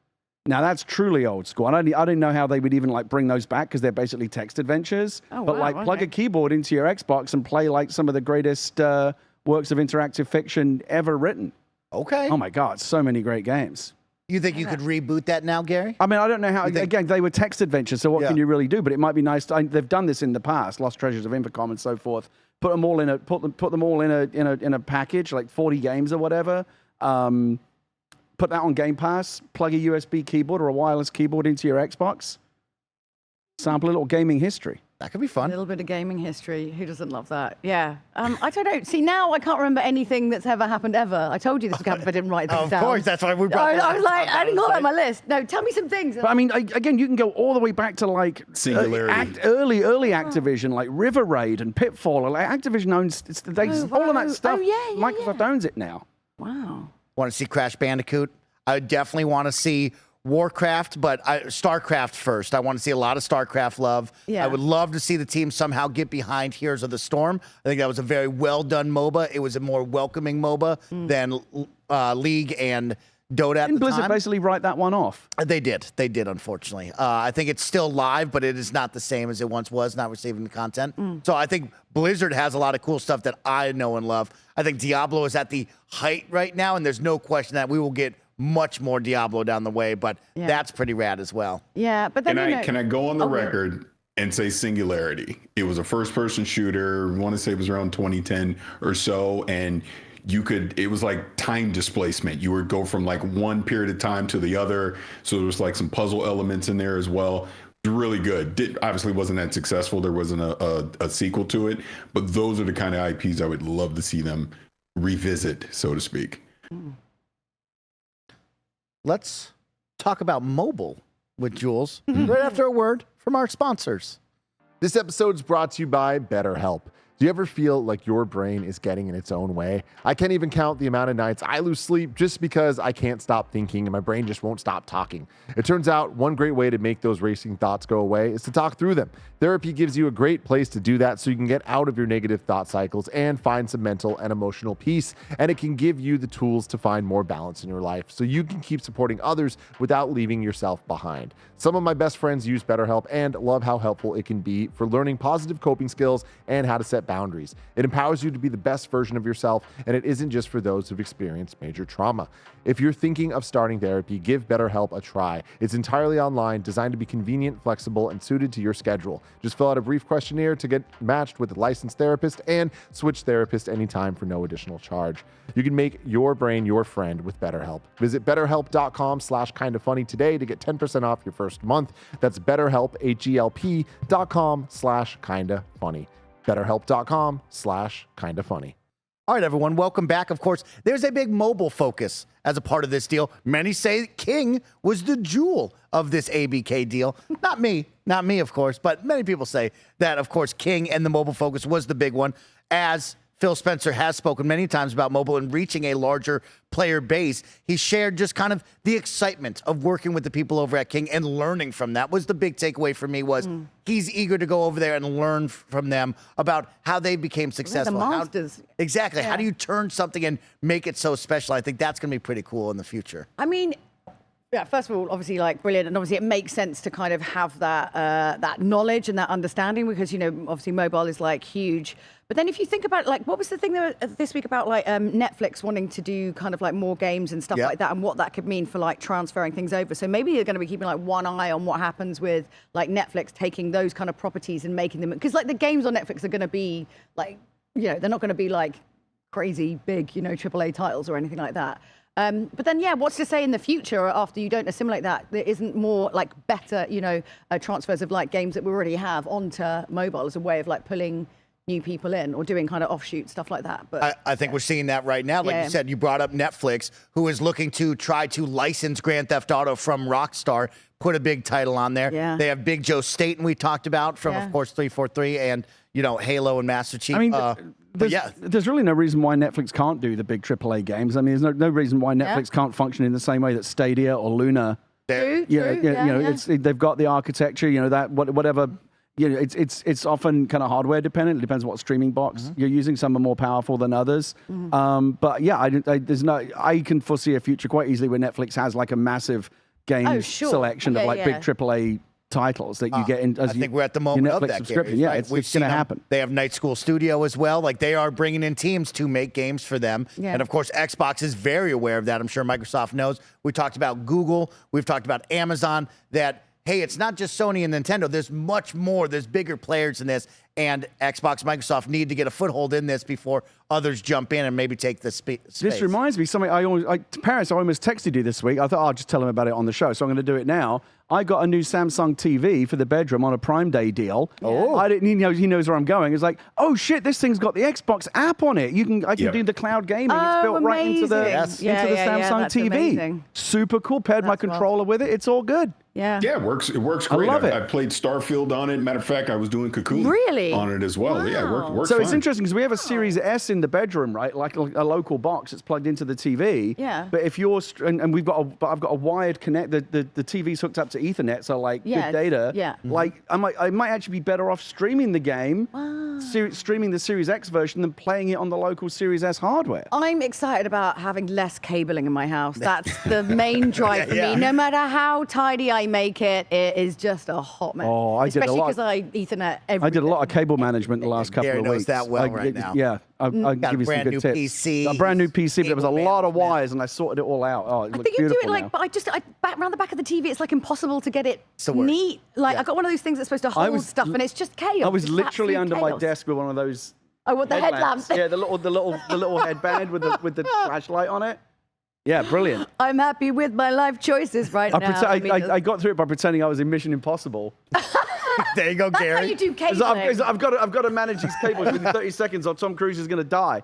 [SPEAKER 3] Now, that's truly old school. I don't know how they would even like bring those back because they're basically text adventures.
[SPEAKER 2] Oh,
[SPEAKER 3] but
[SPEAKER 2] wow,
[SPEAKER 3] like plug
[SPEAKER 2] okay.
[SPEAKER 3] a keyboard into your Xbox and play like some of the greatest works of interactive fiction ever written.
[SPEAKER 1] Okay.
[SPEAKER 3] Oh my God, so many great games.
[SPEAKER 1] You think you could reboot that now, Gary?
[SPEAKER 3] I mean, I don't know how. Again, they were text adventures, so what
[SPEAKER 1] Yeah.
[SPEAKER 3] can you really do? But it might be nice. They've done this in the past, Lost Treasures of Infocom and so forth. Put them all in a package, like 40 games or whatever. Put that on Game Pass. Plug a USB keyboard or a wireless keyboard into your Xbox. Sample a little gaming history.
[SPEAKER 1] That could be
[SPEAKER 2] A
[SPEAKER 1] fun.
[SPEAKER 2] little bit of gaming history. Who doesn't love that? Yeah. I don't know. See, now I can't remember anything that's ever happened ever. I told you this would happen if I didn't write things
[SPEAKER 1] Of
[SPEAKER 2] down.
[SPEAKER 1] course, that's why we brought
[SPEAKER 2] I was like, I didn't got that on my list. No, tell me some things.
[SPEAKER 3] But I mean, again, you can go all the way back to like
[SPEAKER 4] Singularity.
[SPEAKER 3] early Activision, like River Raid and Pitfall. Like Activision owns all of that stuff.
[SPEAKER 2] Oh, yeah,
[SPEAKER 3] Microsoft owns it now.
[SPEAKER 2] Wow.
[SPEAKER 1] Want to see Crash Bandicoot? I definitely want to see Warcraft, but StarCraft first. I want to see a lot of StarCraft love.
[SPEAKER 2] Yeah.
[SPEAKER 1] I would love to see the team somehow get behind Heroes of the Storm. I think that was a very well done MOBA. It was a more welcoming MOBA than League and Dota at
[SPEAKER 3] Didn't
[SPEAKER 1] the
[SPEAKER 3] Blizzard
[SPEAKER 1] time.
[SPEAKER 3] basically write that one off?
[SPEAKER 1] They did, unfortunately. I think it's still live, but it is not the same as it once was, not receiving the content. So I think Blizzard has a lot of cool stuff that I know and love. I think Diablo is at the height right now, and there's no question that we will get much more Diablo down the way, but that's pretty rad as well.
[SPEAKER 2] Yeah, but then
[SPEAKER 4] Can I go on the
[SPEAKER 2] Oh, yeah.
[SPEAKER 4] record and say Singularity? It was a first-person shooter. I want to say it was around 2010 or so, and it was like time displacement. You would go from like one period of time to the other. So there was like some puzzle elements in there as well. It was really good. Obviously wasn't that successful. There wasn't a sequel to it, but those are the kind of IPs I would love to see them revisit, so to speak.
[SPEAKER 1] Let's talk about mobile with Jules right after a word from our sponsors.
[SPEAKER 6] This episode is brought to you by BetterHelp. Do you ever feel like your brain is getting in its own way? I can't even count the amount of nights I lose sleep just because I can't stop thinking and my brain just won't stop talking. It turns out one great way to make those racing thoughts go away is to talk through them. Therapy gives you a great place to do that so you can get out of your negative thought cycles and find some mental and emotional peace. And it can give you the tools to find more balance in your life so you can keep supporting others without leaving yourself behind. Some of my best friends use BetterHelp and love how helpful it can be for learning positive coping skills and how to set boundaries. It empowers you to be the best version of yourself, and it isn't just for those who've experienced major trauma. If you're thinking of starting therapy, give BetterHelp a try. It's entirely online, designed to be convenient, flexible, and suited to your schedule. Just fill out a brief questionnaire to get matched with a licensed therapist and switch therapist anytime for no additional charge. You can make your brain your friend with BetterHelp. Visit betterhelp.com/kindafunny today to get 10% off your first month. That's BetterHelp, HELP.com/kindafunny. BetterHelp.com/kindafunny.
[SPEAKER 1] All right, everyone, welcome back. Of course, there's a big mobile focus as a part of this deal. Many say King was the jewel of this ABK deal. Not me, of course, but many people say that, of course, King and the mobile focus was the big one, as Phil Spencer has spoken many times about mobile and reaching a larger player base. He shared just kind of the excitement of working with the people over at King and learning from that. Was the big takeaway for me was he's eager to go over there and learn from them about how they became successful.
[SPEAKER 2] The masters.
[SPEAKER 1] Exactly. How do you turn something and make it so special? I think that's going to be pretty cool in the future.
[SPEAKER 2] I mean, yeah, first of all, obviously, like, brilliant. And obviously, it makes sense to kind of have that that knowledge and that understanding because, you know, obviously, mobile is, like, huge. But then if you think about, like, what was the thing this week about, like, Netflix wanting to do kind of, like, more games and stuff like that and what that could mean for, like, transferring things over. So maybe you're going to be keeping, like, one eye on what happens with, like, Netflix taking those kind of properties and making them... Because, like, the games on Netflix are going to be, like, you know, they're not going to be, like, crazy big, you know, AAA titles or anything like that. But then, yeah, what's to say in the future after you don't assimilate that, there isn't more, like, better, you know, transfers of, like, games that we already have onto mobile as a way of, like, pulling new people in or doing kind of offshoot stuff like that. But
[SPEAKER 1] I think we're seeing that right now. Like you said, you brought up Netflix, who is looking to try to license Grand Theft Auto from Rockstar, put a big title on there.
[SPEAKER 2] Yeah.
[SPEAKER 1] They have Big Joe Staten we talked about from, of course, 343 and, you know, Halo and Master Chief.
[SPEAKER 3] I mean, there's really no reason why Netflix can't do the big AAA games. I mean, there's no reason why Netflix can't function in the same way that Stadia or Luna. They've got the architecture, you know, that whatever. You know, it's often kind of hardware dependent. It depends what streaming box you're using. Some are more powerful than others. But yeah, I can foresee a future quite easily where Netflix has like a massive game selection of like big AAA titles that you get in. As
[SPEAKER 1] I think we're at the moment of that.
[SPEAKER 3] Subscription. Yeah, it's going to happen.
[SPEAKER 1] They have Night School Studio as well. Like they are bringing in teams to make games for them. Yeah. And of course, Xbox is very aware of that. I'm sure Microsoft knows. We talked about Google. We've talked about Amazon. That hey, it's not just Sony and Nintendo. There's much more. There's bigger players in this. And Xbox, Microsoft need to get a foothold in this before others jump in and maybe take the space.
[SPEAKER 3] This reminds me, something Parris, I almost texted you this week. I thought I'll just tell him about it on the show. So I'm going to do it now. I got a new Samsung TV for the bedroom on a Prime Day deal. Oh, I didn't. He knows where I'm going. It's like, oh shit, this thing's got the Xbox app on it. I can do the cloud gaming. It's built right into the Samsung TV. Amazing. Super cool. Paired my controller with it. It's all good.
[SPEAKER 4] Yeah, it works great.
[SPEAKER 3] I love it.
[SPEAKER 4] I played Starfield on it. Matter of fact, I was doing Cocoon on it as well. Wow. Yeah, it works
[SPEAKER 3] so
[SPEAKER 4] fine.
[SPEAKER 3] It's interesting because we have a Series S in the bedroom, right? Like a local box that's plugged into the TV.
[SPEAKER 2] Yeah.
[SPEAKER 3] But if you're and I've got a wired connect. The TV's hooked up to Ethernet, so like good data.
[SPEAKER 2] Yeah.
[SPEAKER 3] Like I might actually be better off streaming the game, streaming the Series X version than playing it on the local Series S hardware.
[SPEAKER 2] I'm excited about having less cabling in my house. That's the main drive for me. No matter how tidy I make it, it is just a hot mess.
[SPEAKER 3] Oh,
[SPEAKER 2] especially because I Ethernet everything.
[SPEAKER 3] I did a lot of cable management the last couple of weeks.
[SPEAKER 1] Knows that well right now.
[SPEAKER 3] Yeah, I'll give you some good tips.
[SPEAKER 1] PC,
[SPEAKER 3] a brand new PC, but there was a lot of wires, and I sorted it all out. Oh, it looks beautiful. I think you do it
[SPEAKER 2] like, but around the back of the TV, it's like impossible to get it neat. Like I got one of those things that's supposed to hold stuff, and it's just chaos.
[SPEAKER 3] I was literally under my desk with one of those.
[SPEAKER 2] Oh, what the headlamps?
[SPEAKER 3] Yeah, the little headband with the flashlight on it. Yeah, brilliant.
[SPEAKER 2] I'm happy with my life choices right now.
[SPEAKER 3] I got through it by pretending I was in Mission Impossible.
[SPEAKER 1] There you go, Gary.
[SPEAKER 2] That's how you do cabling.
[SPEAKER 3] I've got to manage these cables within 30 seconds or Tom Cruise is going to die.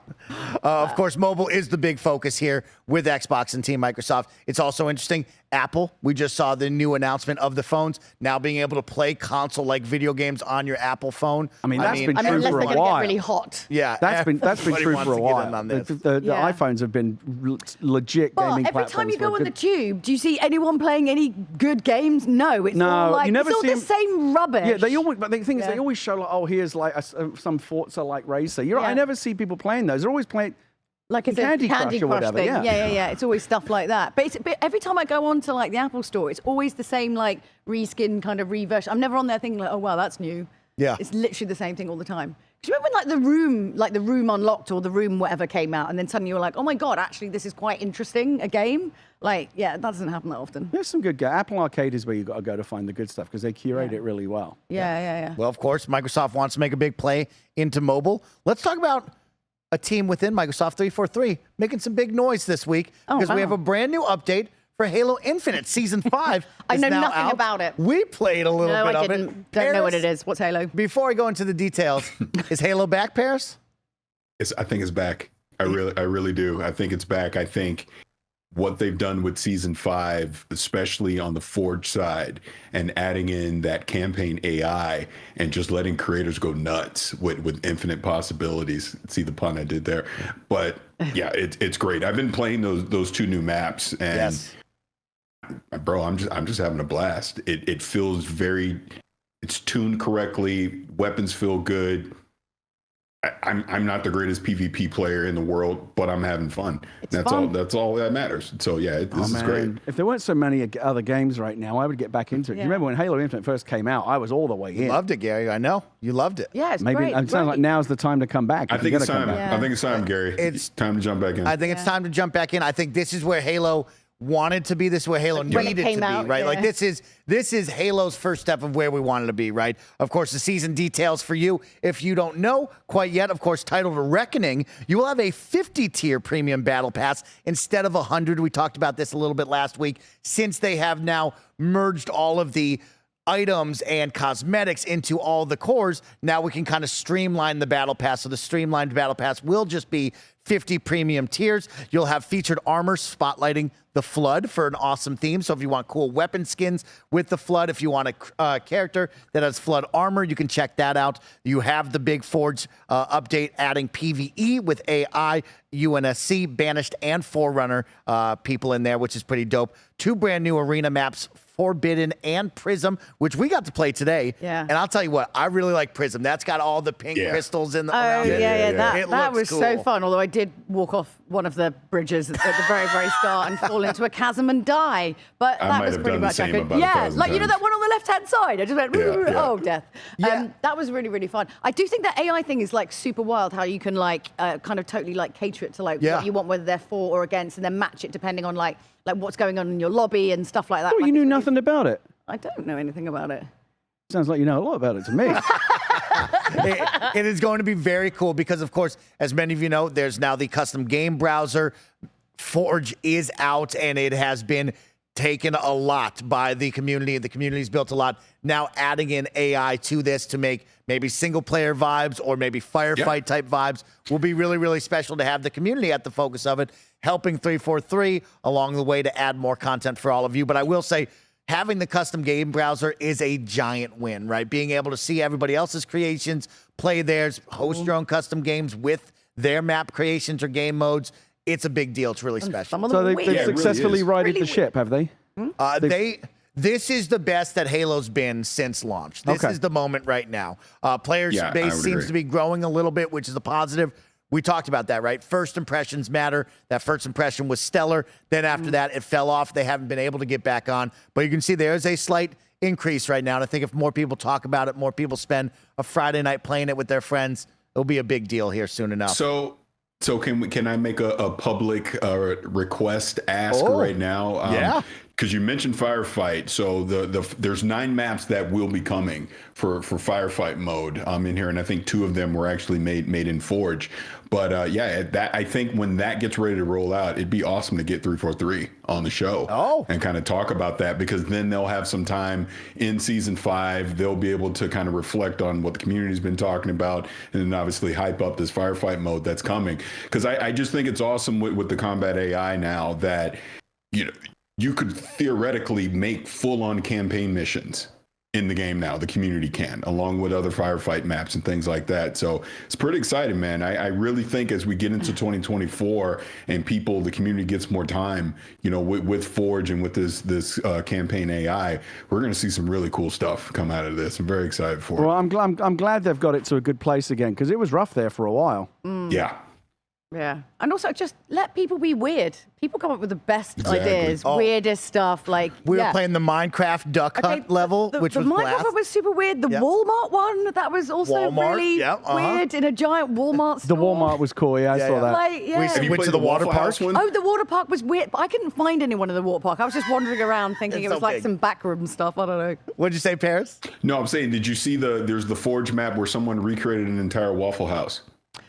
[SPEAKER 1] Of course, mobile is the big focus here with Xbox and Team Microsoft. It's also interesting. Apple, we just saw the new announcement of the phones now being able to play console-like video games on your Apple phone.
[SPEAKER 3] I mean, that's been true
[SPEAKER 2] unless
[SPEAKER 3] for
[SPEAKER 2] they're
[SPEAKER 3] a
[SPEAKER 2] going to
[SPEAKER 3] while.
[SPEAKER 2] get really hot.
[SPEAKER 1] Yeah,
[SPEAKER 3] That's been
[SPEAKER 1] everybody
[SPEAKER 3] true
[SPEAKER 1] wants
[SPEAKER 3] for a
[SPEAKER 1] to get
[SPEAKER 3] while.
[SPEAKER 1] in on this.
[SPEAKER 3] The
[SPEAKER 2] Yeah.
[SPEAKER 3] iPhones have been legit
[SPEAKER 2] But
[SPEAKER 3] gaming
[SPEAKER 2] every
[SPEAKER 3] platforms.
[SPEAKER 2] time you
[SPEAKER 3] for a
[SPEAKER 2] go on the
[SPEAKER 3] good-
[SPEAKER 2] tube, do you see anyone playing any good games? No, it's
[SPEAKER 3] No,
[SPEAKER 2] all like
[SPEAKER 3] you never
[SPEAKER 2] it's all
[SPEAKER 3] see
[SPEAKER 2] the
[SPEAKER 3] 'em-
[SPEAKER 2] same rubbish.
[SPEAKER 3] Yeah, they always. But the thing is,
[SPEAKER 2] Yeah.
[SPEAKER 3] they always show like, oh, here's like some Forza like racer. I
[SPEAKER 2] Yeah.
[SPEAKER 3] never see people playing those. They're always playing.
[SPEAKER 2] like it's
[SPEAKER 3] Candy
[SPEAKER 2] a Candy
[SPEAKER 3] Crush or
[SPEAKER 2] Crush
[SPEAKER 3] whatever,
[SPEAKER 2] thing.
[SPEAKER 3] yeah.
[SPEAKER 2] Yeah. It's always stuff like that. But every time I go on to like the Apple Store, it's always the same like reskin kind of reversion. I'm never on there thinking like, oh wow, that's new.
[SPEAKER 1] Yeah.
[SPEAKER 2] It's literally the same thing all the time. Do you remember when like the room unlocked or the room whatever came out, and then suddenly you were like, oh my god, actually this is quite interesting, a game? Like, yeah, that doesn't happen that often.
[SPEAKER 3] There's some good. Apple Arcade is where you got to go to find the good stuff because they curate
[SPEAKER 2] Yeah.
[SPEAKER 3] it really well.
[SPEAKER 2] Yeah.
[SPEAKER 1] Well, of course, Microsoft wants to make a big play into mobile. Let's talk about a team within Microsoft 343 making some big noise this week
[SPEAKER 2] Oh,
[SPEAKER 1] because we
[SPEAKER 2] wow.
[SPEAKER 1] have a brand new update for Halo Infinite Season 5.
[SPEAKER 2] I
[SPEAKER 1] is
[SPEAKER 2] know
[SPEAKER 1] now
[SPEAKER 2] nothing
[SPEAKER 1] out.
[SPEAKER 2] about it.
[SPEAKER 1] We played a little
[SPEAKER 2] No,
[SPEAKER 1] bit
[SPEAKER 2] I
[SPEAKER 1] of
[SPEAKER 2] didn't.
[SPEAKER 1] it.
[SPEAKER 2] Don't know what
[SPEAKER 1] Parris,
[SPEAKER 2] it is. What's Halo?
[SPEAKER 1] Before I go into the details, is Halo back, Parris?
[SPEAKER 4] I think it's back. I really do. I think it's back. I think what they've done with season 5, especially on the Forge side, and adding in that campaign AI and just letting creators go nuts with infinite possibilities. See the pun I did there, but yeah, it's great. I've been playing those 2 new maps, and
[SPEAKER 1] Yes.
[SPEAKER 4] bro, I'm just having a blast. It feels it's tuned correctly. Weapons feel good. I'm not the greatest PvP player in the world, but I'm having fun. That's
[SPEAKER 2] fun.
[SPEAKER 4] all. That's all that matters. So yeah, this is great.
[SPEAKER 3] If there weren't so many other games right now, I would get back into it.
[SPEAKER 2] Yeah.
[SPEAKER 3] You remember when Halo Infinite first came out? I was all the way in.
[SPEAKER 1] Loved it, Gary. I know. You loved it.
[SPEAKER 2] Yeah, it's
[SPEAKER 3] Maybe
[SPEAKER 2] great.
[SPEAKER 3] it sounds like
[SPEAKER 2] great.
[SPEAKER 3] now's the time to come back.
[SPEAKER 4] I
[SPEAKER 3] if
[SPEAKER 4] think
[SPEAKER 3] you're
[SPEAKER 4] it's
[SPEAKER 3] gonna come
[SPEAKER 4] time.
[SPEAKER 3] back.
[SPEAKER 2] Yeah.
[SPEAKER 4] I think it's time, Gary.
[SPEAKER 1] It's
[SPEAKER 4] time to jump back in.
[SPEAKER 1] I think it's time to jump back in. I think this is where Halo wanted to be. This is where Halo
[SPEAKER 2] When it
[SPEAKER 1] needed to
[SPEAKER 2] came
[SPEAKER 1] be,
[SPEAKER 2] out,
[SPEAKER 1] right?
[SPEAKER 2] yeah.
[SPEAKER 1] Like this is Halo's first step of where we wanted to be, right? Of course, the season details for you, if you don't know quite yet, of course, titled Reckoning, you will have a 50-tier premium battle pass instead of 100. We talked about this a little bit last week, since they have now merged all of the items and cosmetics into all the cores. Now we can kind of streamline the battle pass. So the streamlined battle pass will just be 50 premium tiers. You'll have featured armor spotlighting the Flood for an awesome theme. So if you want cool weapon skins with the Flood, if you want a character that has Flood armor, you can check that out. You have the big Forge update adding PvE with AI, UNSC, Banished, and Forerunner people in there, which is pretty dope. 2 brand new arena maps, Forbidden and Prism, which we got to play today.
[SPEAKER 2] Yeah.
[SPEAKER 1] And I'll tell you what, I really like Prism. That's got all the pink crystals in the
[SPEAKER 2] Oh,
[SPEAKER 1] around it.
[SPEAKER 2] yeah.
[SPEAKER 1] It
[SPEAKER 2] That
[SPEAKER 1] looks
[SPEAKER 2] was so
[SPEAKER 1] cool.
[SPEAKER 2] fun. Although I did walk off one of the bridges at the very, very start and fall into a chasm and die. But
[SPEAKER 4] I
[SPEAKER 2] that
[SPEAKER 4] might
[SPEAKER 2] was
[SPEAKER 4] have
[SPEAKER 2] pretty
[SPEAKER 4] done the
[SPEAKER 2] much
[SPEAKER 4] same
[SPEAKER 2] I could.
[SPEAKER 4] about
[SPEAKER 2] Yeah,
[SPEAKER 4] 1,000
[SPEAKER 2] like you know
[SPEAKER 4] times.
[SPEAKER 2] that one on the left-hand side. I just went,
[SPEAKER 4] Yeah.
[SPEAKER 2] oh, death.
[SPEAKER 1] Yeah.
[SPEAKER 2] That was really, really fun. I do think that AI thing is like super wild. How you can like kind of totally like cater it to like
[SPEAKER 1] Yeah.
[SPEAKER 2] what you want, whether they're for or against, and then match it depending on like what's going on in your lobby and stuff like that.
[SPEAKER 3] Oh,
[SPEAKER 2] Like,
[SPEAKER 3] you knew
[SPEAKER 2] it's really-
[SPEAKER 3] nothing about it.
[SPEAKER 2] I don't know anything about it.
[SPEAKER 3] Sounds like you know a lot about it to me.
[SPEAKER 1] It is going to be very cool because, of course, as many of you know, there's now the custom game browser. Forge is out, and it has been taken a lot by the community. The community's built a lot. Now adding in AI to this to make maybe single-player vibes or maybe firefight-type vibes will be really, really special to have the community at the focus of it, helping 343 along the way to add more content for all of you. But I will say, having the custom game browser is a giant win, right? Being able to see everybody else's creations, play theirs, host your own custom games with their map creations or game modes. It's a big deal. It's really special.
[SPEAKER 2] Some of
[SPEAKER 3] So
[SPEAKER 2] them
[SPEAKER 3] they've
[SPEAKER 2] weird.
[SPEAKER 4] it really
[SPEAKER 3] successfully
[SPEAKER 4] is.
[SPEAKER 3] righted
[SPEAKER 2] Really
[SPEAKER 3] the ship, have they?
[SPEAKER 1] This is the best that Halo's been since launch. This
[SPEAKER 3] Okay.
[SPEAKER 1] is the moment right now. Players'
[SPEAKER 4] Yeah, I
[SPEAKER 1] base
[SPEAKER 4] would
[SPEAKER 1] seems
[SPEAKER 4] agree.
[SPEAKER 1] to be growing a little bit, which is a positive. We talked about that, right? First impressions matter. That first impression was stellar. Then after that, it fell off. They haven't been able to get back on. But you can see there's a slight increase right now. And I think if more people talk about it, more people spend a Friday night playing it with their friends, it'll be a big deal here soon enough.
[SPEAKER 4] So can I make a public request ask
[SPEAKER 1] Oh,
[SPEAKER 4] right now?
[SPEAKER 1] yeah.
[SPEAKER 4] Because you mentioned firefight, so there's 9 maps that will be coming for firefight mode in here, and I think 2 of them were actually made in Forge. But I think when that gets ready to roll out, it'd be awesome to get 343 on the show and kind of talk about that, because then they'll have some time in season 5. They'll be able to kind of reflect on what the community's been talking about, and then obviously hype up this firefight mode that's coming. Because I just think it's awesome with the combat AI now that, you know, you could theoretically make full-on campaign missions in the game now. The community can, along with other firefight maps and things like that. So it's pretty exciting, man. I really think as we get into 2024 and the community gets more time, with Forge and with this campaign AI, we're going to see some really cool stuff come out of this. I'm very excited for it.
[SPEAKER 3] Well, I'm glad they've got it to a good place again, because it was rough there for a while.
[SPEAKER 4] Yeah.
[SPEAKER 2] Yeah. And also just let people be weird. People come up with the best
[SPEAKER 4] Exactly.
[SPEAKER 2] ideas, weirdest stuff. Like
[SPEAKER 1] We were playing the Minecraft duck hunt level, which was
[SPEAKER 2] the Minecraft
[SPEAKER 1] blast.
[SPEAKER 2] one was super weird. The Walmart one, that was also
[SPEAKER 1] Walmart,
[SPEAKER 2] really weird in a giant Walmart
[SPEAKER 3] The
[SPEAKER 2] store.
[SPEAKER 3] Walmart was cool. Yeah, I saw that.
[SPEAKER 2] Like, yeah.
[SPEAKER 1] We
[SPEAKER 4] Have you
[SPEAKER 1] went
[SPEAKER 4] played
[SPEAKER 1] to the water
[SPEAKER 4] Waffle
[SPEAKER 1] park.
[SPEAKER 4] House one?
[SPEAKER 2] Oh, the water park was weird, but I couldn't find anyone in the water park. I was just wandering around thinking
[SPEAKER 1] It's
[SPEAKER 2] it was like
[SPEAKER 1] okay.
[SPEAKER 2] some backroom stuff. I don't know.
[SPEAKER 1] What'd you say, Parris?
[SPEAKER 4] No, I'm saying, did you see there's the Forge map where someone recreated an entire Waffle House?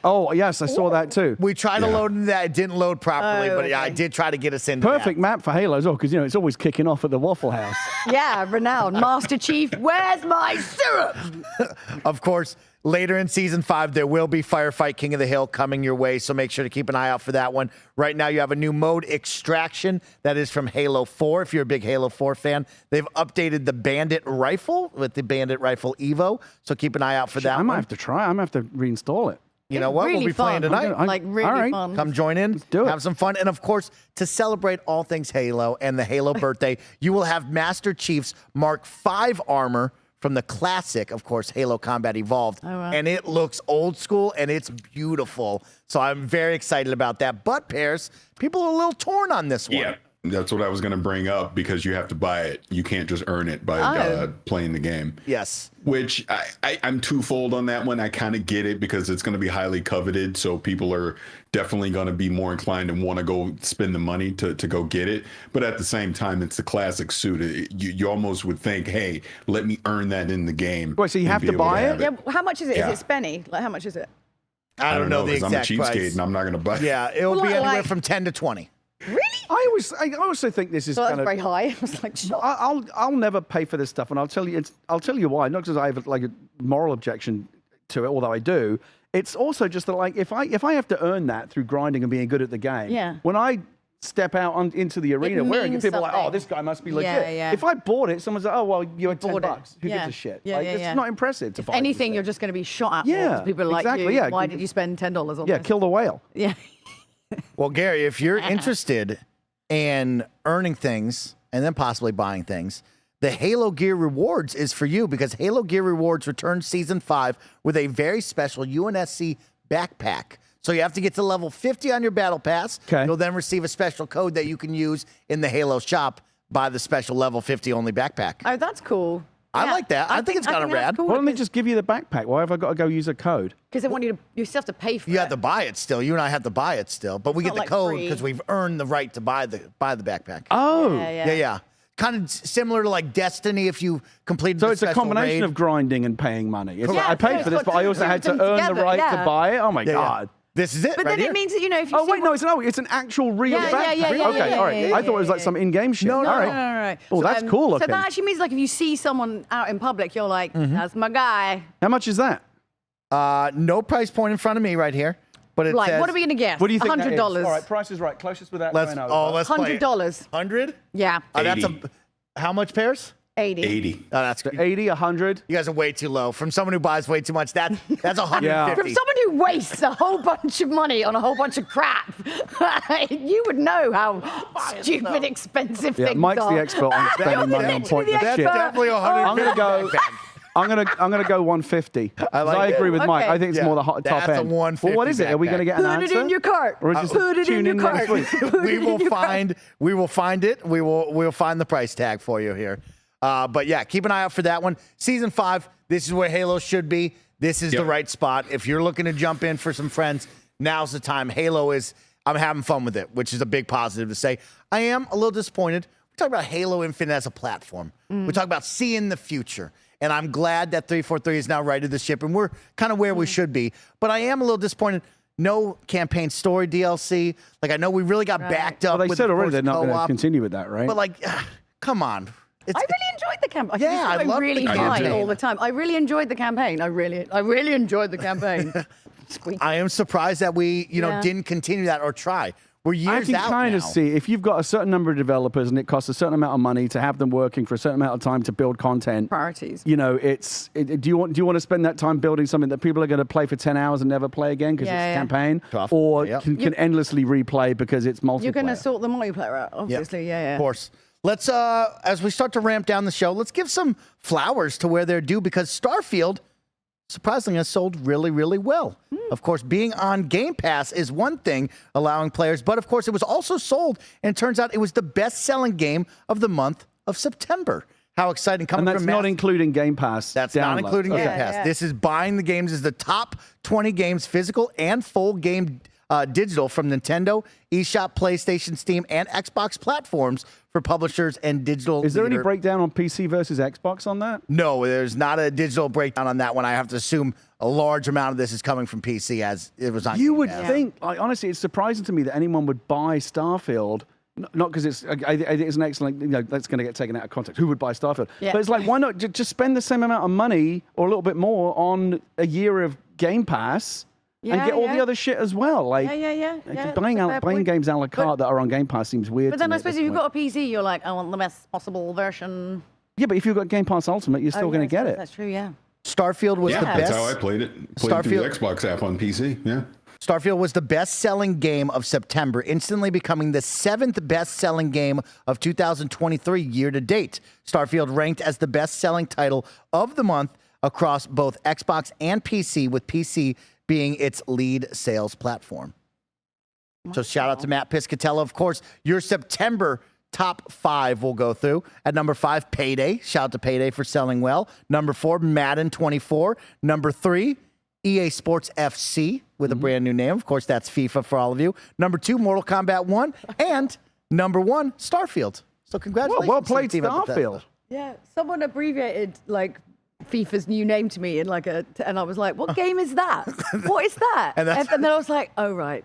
[SPEAKER 3] Oh, yes, I saw that too.
[SPEAKER 1] We tried to load into that. It didn't load properly, but yeah, I
[SPEAKER 2] okay.
[SPEAKER 1] did try to get us into
[SPEAKER 3] Perfect map for Halo as well, because it's always kicking off at the Waffle House.
[SPEAKER 2] Yeah, renowned Master Chief. Where's my syrup?
[SPEAKER 1] that. Of course, later in Season 5, there will be Firefight King of the Hill coming your way, so make sure to keep an eye out for that one. Right now, you have a new mode, Extraction, that is from Halo 4, if you're a big Halo 4 fan. They've updated the Bandit Rifle with the Bandit Rifle Evo, so keep an eye out for that
[SPEAKER 3] I
[SPEAKER 1] one.
[SPEAKER 3] might have to try. I might have to reinstall it.
[SPEAKER 1] You know what?
[SPEAKER 2] Really
[SPEAKER 1] We'll be playing
[SPEAKER 2] fun.
[SPEAKER 1] tonight.
[SPEAKER 2] Like really
[SPEAKER 3] all right.
[SPEAKER 2] fun.
[SPEAKER 1] Come join in,
[SPEAKER 3] do it.
[SPEAKER 1] have some fun. And of course, to celebrate all things Halo and the Halo birthday, you will have Master Chief's Mark V armor from the classic, of course, Halo Combat Evolved.
[SPEAKER 2] Oh, wow.
[SPEAKER 1] And it looks old school and it's beautiful. So I'm very excited about that. But, Parris, people are a little torn on this one.
[SPEAKER 4] Yeah. That's what I was going to bring up, because you have to buy it. You can't just earn it by playing the game.
[SPEAKER 1] Yes.
[SPEAKER 4] Which I'm twofold on that one. I kind of get it, because it's going to be highly coveted. So people are definitely going to be more inclined and want to go spend the money to go get it. But at the same time, it's the classic suit. You almost would think, hey, let me earn that in the game.
[SPEAKER 3] Wait, so you
[SPEAKER 4] and
[SPEAKER 3] have
[SPEAKER 4] be
[SPEAKER 3] to
[SPEAKER 4] able
[SPEAKER 3] buy it?
[SPEAKER 2] Yeah, how much is it?
[SPEAKER 4] Yeah.
[SPEAKER 2] Is it spenny? Like, how much is it?
[SPEAKER 1] I don't know the
[SPEAKER 4] 'cause
[SPEAKER 1] exact
[SPEAKER 4] I'm a cheapskate
[SPEAKER 1] price.
[SPEAKER 4] and I'm not going to buy it.
[SPEAKER 1] Yeah, it will
[SPEAKER 2] Well,
[SPEAKER 1] be anywhere
[SPEAKER 2] like-
[SPEAKER 1] from 10 to 20.
[SPEAKER 2] Really?
[SPEAKER 3] I also think this is
[SPEAKER 2] So that's
[SPEAKER 3] kind of.
[SPEAKER 2] very high. I was like, shocked.
[SPEAKER 3] I'll never pay for this stuff, and I'll tell you why. Not because I have like a moral objection to it, although I do. It's also just that, like, if I have to earn that through grinding and being good at the game,
[SPEAKER 2] Yeah.
[SPEAKER 3] when I step out into the arena wearing it,
[SPEAKER 2] means
[SPEAKER 3] people are like, oh,
[SPEAKER 2] something.
[SPEAKER 3] this guy must be legit.
[SPEAKER 2] Yeah, yeah.
[SPEAKER 3] If I bought it, someone's like, oh, well, you had $10.
[SPEAKER 2] Bought it.
[SPEAKER 3] Who
[SPEAKER 2] Yeah.
[SPEAKER 3] gives a shit?
[SPEAKER 2] Yeah,
[SPEAKER 3] like,
[SPEAKER 2] yeah,
[SPEAKER 3] it's
[SPEAKER 2] yeah.
[SPEAKER 3] not impressive to buy
[SPEAKER 2] Anything,
[SPEAKER 3] these
[SPEAKER 2] you're
[SPEAKER 3] things.
[SPEAKER 2] just going to be shot at.
[SPEAKER 3] Yeah,
[SPEAKER 2] more. People are like,
[SPEAKER 3] exactly,
[SPEAKER 2] you,
[SPEAKER 3] yeah.
[SPEAKER 2] why did you spend $10 on
[SPEAKER 3] Yeah,
[SPEAKER 2] this?
[SPEAKER 3] kill the whale.
[SPEAKER 2] Yeah.
[SPEAKER 1] Well, Gary, if you're interested in earning things and then possibly buying things, the Halo Gear Rewards is for you, because Halo Gear Rewards returns Season 5 with a very special UNSC backpack. So you have to get to level 50 on your battle pass.
[SPEAKER 3] Okay.
[SPEAKER 1] You'll then receive a special code that you can use in the Halo shop. Buy the special level 50 only backpack.
[SPEAKER 2] Oh, that's cool.
[SPEAKER 1] I like that. I think it's kinda rad.
[SPEAKER 3] Why don't they just give you the backpack? Why have I got to go use a code?
[SPEAKER 2] Because they want you to, you still have to pay for it.
[SPEAKER 1] You have to buy it still. You and I have to buy it still, but we
[SPEAKER 2] It's
[SPEAKER 1] get
[SPEAKER 2] not
[SPEAKER 1] the
[SPEAKER 2] like
[SPEAKER 1] code
[SPEAKER 2] free.
[SPEAKER 1] because we've earned the right to buy the backpack.
[SPEAKER 3] Oh.
[SPEAKER 1] Yeah. Kind of similar to like Destiny if you completed
[SPEAKER 3] So
[SPEAKER 1] the
[SPEAKER 3] it's a
[SPEAKER 1] special
[SPEAKER 3] combination
[SPEAKER 1] raid.
[SPEAKER 3] of grinding and paying money. It's
[SPEAKER 2] Yeah,
[SPEAKER 3] like, I paid
[SPEAKER 2] so
[SPEAKER 3] for
[SPEAKER 2] it's
[SPEAKER 3] this, but
[SPEAKER 2] got
[SPEAKER 3] I also
[SPEAKER 2] two
[SPEAKER 3] had to
[SPEAKER 2] things
[SPEAKER 3] earn the
[SPEAKER 2] together,
[SPEAKER 3] right to
[SPEAKER 2] yeah.
[SPEAKER 3] buy it. Oh my
[SPEAKER 1] Yeah.
[SPEAKER 3] God.
[SPEAKER 1] This is it
[SPEAKER 2] But
[SPEAKER 1] right
[SPEAKER 2] then
[SPEAKER 1] here.
[SPEAKER 2] it means that, you know, if you
[SPEAKER 3] Oh
[SPEAKER 2] see
[SPEAKER 3] wait, no, it's an actual real
[SPEAKER 2] Yeah,
[SPEAKER 3] backpack.
[SPEAKER 2] yeah, yeah,
[SPEAKER 3] Okay,
[SPEAKER 2] yeah,
[SPEAKER 3] all right.
[SPEAKER 2] yeah,
[SPEAKER 3] I thought it was like
[SPEAKER 2] yeah,
[SPEAKER 3] some in-game shit.
[SPEAKER 1] No,
[SPEAKER 3] all right.
[SPEAKER 2] No.
[SPEAKER 3] Oh, that's cool
[SPEAKER 2] So
[SPEAKER 3] looking.
[SPEAKER 2] that actually means, like, if you see someone out in public, you're like,
[SPEAKER 1] Mm-hmm.
[SPEAKER 2] that's my guy.
[SPEAKER 3] How much is that?
[SPEAKER 1] No price point in front of me right here, but it
[SPEAKER 2] Like,
[SPEAKER 1] says,
[SPEAKER 2] what are we going to guess?
[SPEAKER 3] What do you think? that is?
[SPEAKER 2] $100.
[SPEAKER 3] All right, price is right. Closest without
[SPEAKER 1] Let's
[SPEAKER 3] going over.
[SPEAKER 1] let's play it.
[SPEAKER 2] $100.
[SPEAKER 1] 100?
[SPEAKER 2] Yeah.
[SPEAKER 1] That's
[SPEAKER 4] 80.
[SPEAKER 1] how much, Parris?
[SPEAKER 2] 80.
[SPEAKER 4] 80.
[SPEAKER 1] Oh, that's great.
[SPEAKER 3] 80, 100.
[SPEAKER 1] You guys are way too low. From someone who buys way too much, that's 150.
[SPEAKER 3] Yeah.
[SPEAKER 2] From someone who wastes a whole bunch of money on a whole bunch of crap, you would know how stupid expensive
[SPEAKER 3] Yeah,
[SPEAKER 2] things
[SPEAKER 3] Mike's
[SPEAKER 2] are.
[SPEAKER 3] the expert on spending money on
[SPEAKER 2] literally
[SPEAKER 3] pointless
[SPEAKER 2] the
[SPEAKER 3] shit.
[SPEAKER 2] expert.
[SPEAKER 1] Definitely 150.
[SPEAKER 3] I'm gonna go. I'm gonna go 150.
[SPEAKER 1] I like
[SPEAKER 3] I
[SPEAKER 1] it.
[SPEAKER 3] agree with Mike.
[SPEAKER 2] Okay.
[SPEAKER 3] I think it's
[SPEAKER 1] Yeah,
[SPEAKER 3] more the top
[SPEAKER 1] that's a
[SPEAKER 3] end.
[SPEAKER 1] 150
[SPEAKER 3] Well, what is it? Are we gonna get an
[SPEAKER 2] Put
[SPEAKER 3] answer?
[SPEAKER 2] it in your cart.
[SPEAKER 3] Or just
[SPEAKER 2] Put it
[SPEAKER 3] tune
[SPEAKER 2] in your
[SPEAKER 3] next
[SPEAKER 2] cart.
[SPEAKER 3] week?
[SPEAKER 2] Put
[SPEAKER 1] we
[SPEAKER 2] it in
[SPEAKER 1] will
[SPEAKER 2] your cart.
[SPEAKER 1] find it. We'll find the price tag for you here. But yeah, keep an eye out for that one. Season 5, this is where Halo should be. This is the right spot. If you're looking to jump in for some friends, now's the time. I'm having fun with it, which is a big positive to say. I am a little disappointed. We talk about Halo Infinite as a platform. We talk about seeing the future. And I'm glad that 343 is now righted the ship, and we're kind of where we should be. But I am a little disappointed. No campaign story DLC. Like, I know we really got backed up
[SPEAKER 3] Well, they
[SPEAKER 1] with
[SPEAKER 3] said
[SPEAKER 1] the
[SPEAKER 3] already
[SPEAKER 1] Force
[SPEAKER 3] they're not going to
[SPEAKER 1] co-op,
[SPEAKER 3] continue with that, right?
[SPEAKER 1] but like, come on.
[SPEAKER 2] I really enjoyed the campaign.
[SPEAKER 1] Yeah, I loved the
[SPEAKER 2] really
[SPEAKER 1] campaign.
[SPEAKER 2] fine all the time. I really enjoyed the campaign. I really enjoyed the campaign. Squeak.
[SPEAKER 1] I am surprised that we,
[SPEAKER 2] Yeah.
[SPEAKER 1] didn't continue that or try. We're years
[SPEAKER 3] I
[SPEAKER 1] out
[SPEAKER 3] can kind of
[SPEAKER 1] now.
[SPEAKER 3] see if you've got a certain number of developers and it costs a certain amount of money to have them working for a certain amount of time to build content.
[SPEAKER 2] Priorities.
[SPEAKER 3] You know, do you want to spend that time building something that people are going to play for 10 hours and never play again because it's a campaign,
[SPEAKER 1] Tough.
[SPEAKER 3] or
[SPEAKER 1] Yep.
[SPEAKER 3] can endlessly replay because it's multiplayer?
[SPEAKER 2] You're going to sort the multiplayer out, obviously. Yeah.
[SPEAKER 1] Of course. Let's, as we start to ramp down the show, let's give some flowers to where they're due because Starfield, surprisingly, has sold really, really well. Of course, being on Game Pass is one thing, allowing players, but of course, it was also sold, and it turns out it was the best-selling game of the month of September. How exciting! Coming
[SPEAKER 3] And that's
[SPEAKER 1] from
[SPEAKER 3] not including Game Pass.
[SPEAKER 1] That's not
[SPEAKER 3] downloads.
[SPEAKER 1] including Game
[SPEAKER 2] Okay.
[SPEAKER 1] Pass.
[SPEAKER 2] Yeah.
[SPEAKER 1] This is buying the games as the top 20 games, physical and full game digital from Nintendo, eShop, PlayStation, Steam, and Xbox platforms for publishers and digital.
[SPEAKER 3] Is there any
[SPEAKER 1] leader-
[SPEAKER 3] breakdown on PC versus Xbox on that?
[SPEAKER 1] No, there's not a digital breakdown on that one. I have to assume a large amount of this is coming from PC as it was on.
[SPEAKER 3] You
[SPEAKER 1] Game
[SPEAKER 3] would
[SPEAKER 1] Pass.
[SPEAKER 3] think, like, honestly, it's surprising to me that anyone would buy Starfield. Not because it's, I think it's an excellent, that's going to get taken out of context. Who would buy Starfield?
[SPEAKER 2] Yeah.
[SPEAKER 3] But it's like, why not just spend the same amount of money or a little bit more on a year of Game Pass and
[SPEAKER 2] Yeah,
[SPEAKER 3] get all
[SPEAKER 2] yeah.
[SPEAKER 3] the other shit as well? Like,
[SPEAKER 2] Yeah.
[SPEAKER 3] buying
[SPEAKER 2] That's a fair point.
[SPEAKER 3] games a la carte that are on Game Pass seems weird.
[SPEAKER 2] But
[SPEAKER 3] to
[SPEAKER 2] then
[SPEAKER 3] me
[SPEAKER 2] I
[SPEAKER 3] at
[SPEAKER 2] suppose
[SPEAKER 3] this
[SPEAKER 2] if you've
[SPEAKER 3] point.
[SPEAKER 2] got a PC, you're like, I want the best possible version.
[SPEAKER 3] Yeah, but if you've got Game Pass Ultimate, you're still going to get it.
[SPEAKER 2] That's true, yeah.
[SPEAKER 1] Starfield was the
[SPEAKER 4] Yeah,
[SPEAKER 1] best.
[SPEAKER 4] that's how I played it. Played through the
[SPEAKER 1] Starfield-
[SPEAKER 4] Xbox app on PC. Yeah.
[SPEAKER 1] Starfield was the best-selling game of September, instantly becoming the 7th best-selling game of 2023 year-to-date. Starfield ranked as the best-selling title of the month across both Xbox and PC, with PC being its lead sales platform. So shout out to Matt Piscatella. Of course, your September top 5 we'll go through. At number 5, Payday. Shout out to Payday for selling well. Number 4, Madden 24. Number 3, EA Sports FC with a brand new name. Of course, that's FIFA for all of you. Number 2, Mortal Kombat 1. And number 1, Starfield. So congratulations.
[SPEAKER 3] Well
[SPEAKER 1] to the
[SPEAKER 3] played,
[SPEAKER 1] team at Bethesda.
[SPEAKER 3] Starfield.
[SPEAKER 2] Yeah, someone abbreviated like FIFA's new name to me in like and I was like, what game is that? What is that?
[SPEAKER 1] And
[SPEAKER 2] And,
[SPEAKER 1] that's-
[SPEAKER 2] then I was like, oh, right,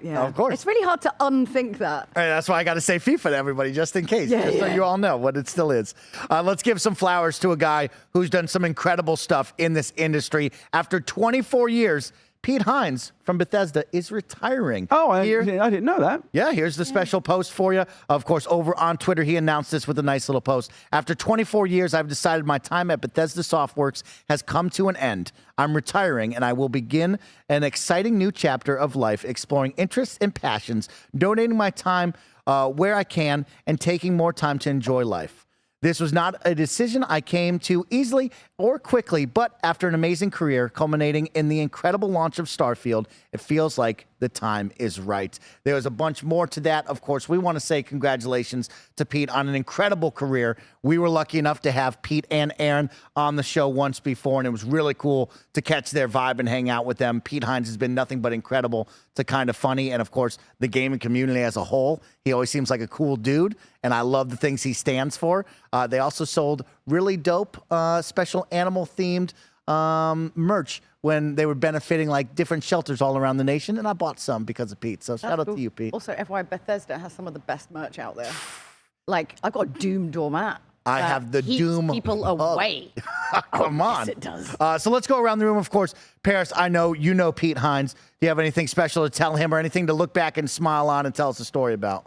[SPEAKER 2] yeah.
[SPEAKER 1] Of course.
[SPEAKER 2] It's really hard to unthink that.
[SPEAKER 1] Hey, that's why I got to say FIFA to everybody, just in case,
[SPEAKER 2] Yeah,
[SPEAKER 1] just so
[SPEAKER 2] yeah.
[SPEAKER 1] you all know what it still is. Let's give some flowers to a guy who's done some incredible stuff in this industry. After 24 years, Pete Hines from Bethesda is retiring.
[SPEAKER 3] Oh, I
[SPEAKER 1] Here-
[SPEAKER 3] didn't know that.
[SPEAKER 1] Yeah, here's the special post for you. Of course, over on Twitter, he announced this with a nice little post. After 24 years, I've decided my time at Bethesda Softworks has come to an end. I'm retiring, and I will begin an exciting new chapter of life, exploring interests and passions, donating my time where I can, and taking more time to enjoy life. This was not a decision I came to easily or quickly, but after an amazing career culminating in the incredible launch of Starfield, it feels like the time is right. There was a bunch more to that. Of course, we want to say congratulations to Pete on an incredible career. We were lucky enough to have Pete and Aaron on the show once before, and it was really cool to catch their vibe and hang out with them. Pete Hines has been nothing but incredible to Kind of Funny, and of course, the gaming community as a whole. He always seems like a cool dude, and I love the things he stands for. They also sold really dope special animal-themed merch when they were benefiting like different shelters all around the nation, and I bought some because of Pete. So shout out to you, Pete.
[SPEAKER 2] Also, FYI, Bethesda has some of the best merch out there. Like, I've got a Doom doormat.
[SPEAKER 1] I
[SPEAKER 2] that
[SPEAKER 1] have the
[SPEAKER 2] keeps
[SPEAKER 1] Doom
[SPEAKER 2] people
[SPEAKER 1] hug.
[SPEAKER 2] away.
[SPEAKER 1] Come on.
[SPEAKER 2] Yes, it does.
[SPEAKER 1] So let's go around the room. Of course, Parris, I know you know Pete Hines. Do you have anything special to tell him or anything to look back and smile on and tell us a story about?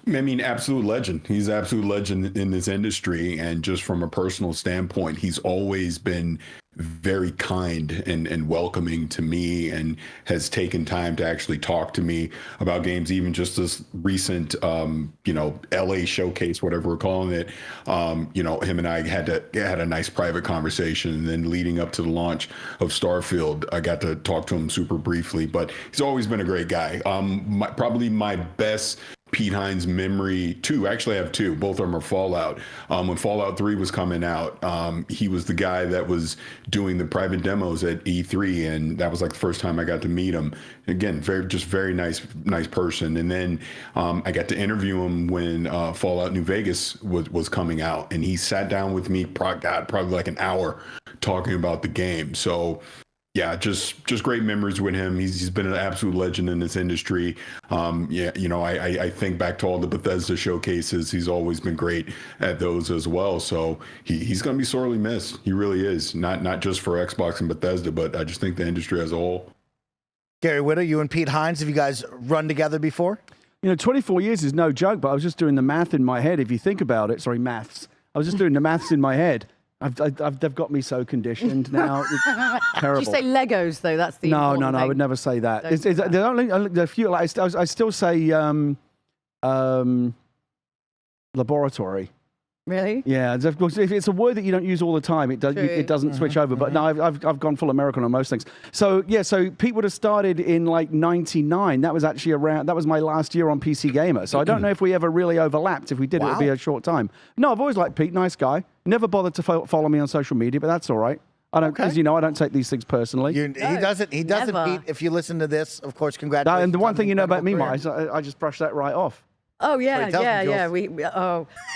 [SPEAKER 4] I mean, absolute legend. He's an absolute legend in this industry. And just from a personal standpoint, he's always been very kind and welcoming to me and has taken time to actually talk to me about games. Even just this recent, LA showcase, whatever we're calling it, him and I had a nice private conversation. And then leading up to the launch of Starfield, I got to talk to him super briefly, but he's always been a great guy. Probably my best Pete Hines memory, actually I have two, both of them are Fallout. When Fallout 3 was coming out, he was the guy that was doing the private demos at E3, and that was like the first time I got to meet him. Again, very nice person. And then I got to interview him when Fallout New Vegas was coming out, and he sat down with me, probably like an hour talking about the game. So yeah, just great memories with him. He's been an absolute legend in this industry. I think back to all the Bethesda showcases. He's always been great at those as well. So he's going to be sorely missed. He really is. Not just for Xbox and Bethesda, but I just think the industry as a whole.
[SPEAKER 1] Gary Whitta, you and Pete Hines, have you guys run together before?
[SPEAKER 3] You know, 24 years is no joke, but I was just doing the math in my head. If you think about it, sorry, maths. I was just doing the maths in my head. They've got me so conditioned now. It's terrible.
[SPEAKER 2] Did you say Legos though? That's the
[SPEAKER 3] No,
[SPEAKER 2] important
[SPEAKER 3] I
[SPEAKER 2] thing.
[SPEAKER 3] would never say that.
[SPEAKER 2] Don't
[SPEAKER 3] It's
[SPEAKER 2] do that.
[SPEAKER 3] the only the few. Like, I still say laboratory.
[SPEAKER 2] Really?
[SPEAKER 3] Yeah, of course, if it's a word that you don't use all the time, it doesn't switch over. But no, I've gone full American on most things. So yeah, so Pete would have started in like '99. That was actually that was my last year on PC Gamer. So I don't know if we ever really overlapped. If we did, it would be a short time. No, I've always liked Pete, nice guy. Never bothered to follow me on social media, but that's all right. I don't, as you know, I don't take these things personally.
[SPEAKER 1] He doesn't,
[SPEAKER 2] never.
[SPEAKER 1] Pete. If you listen to this, of course, congratulations.
[SPEAKER 3] And the one
[SPEAKER 1] on
[SPEAKER 3] thing
[SPEAKER 1] an
[SPEAKER 3] you know about me,
[SPEAKER 1] incredible
[SPEAKER 3] Mike, is I just brush that right off.
[SPEAKER 2] Oh yeah,
[SPEAKER 1] tell me,
[SPEAKER 2] yeah.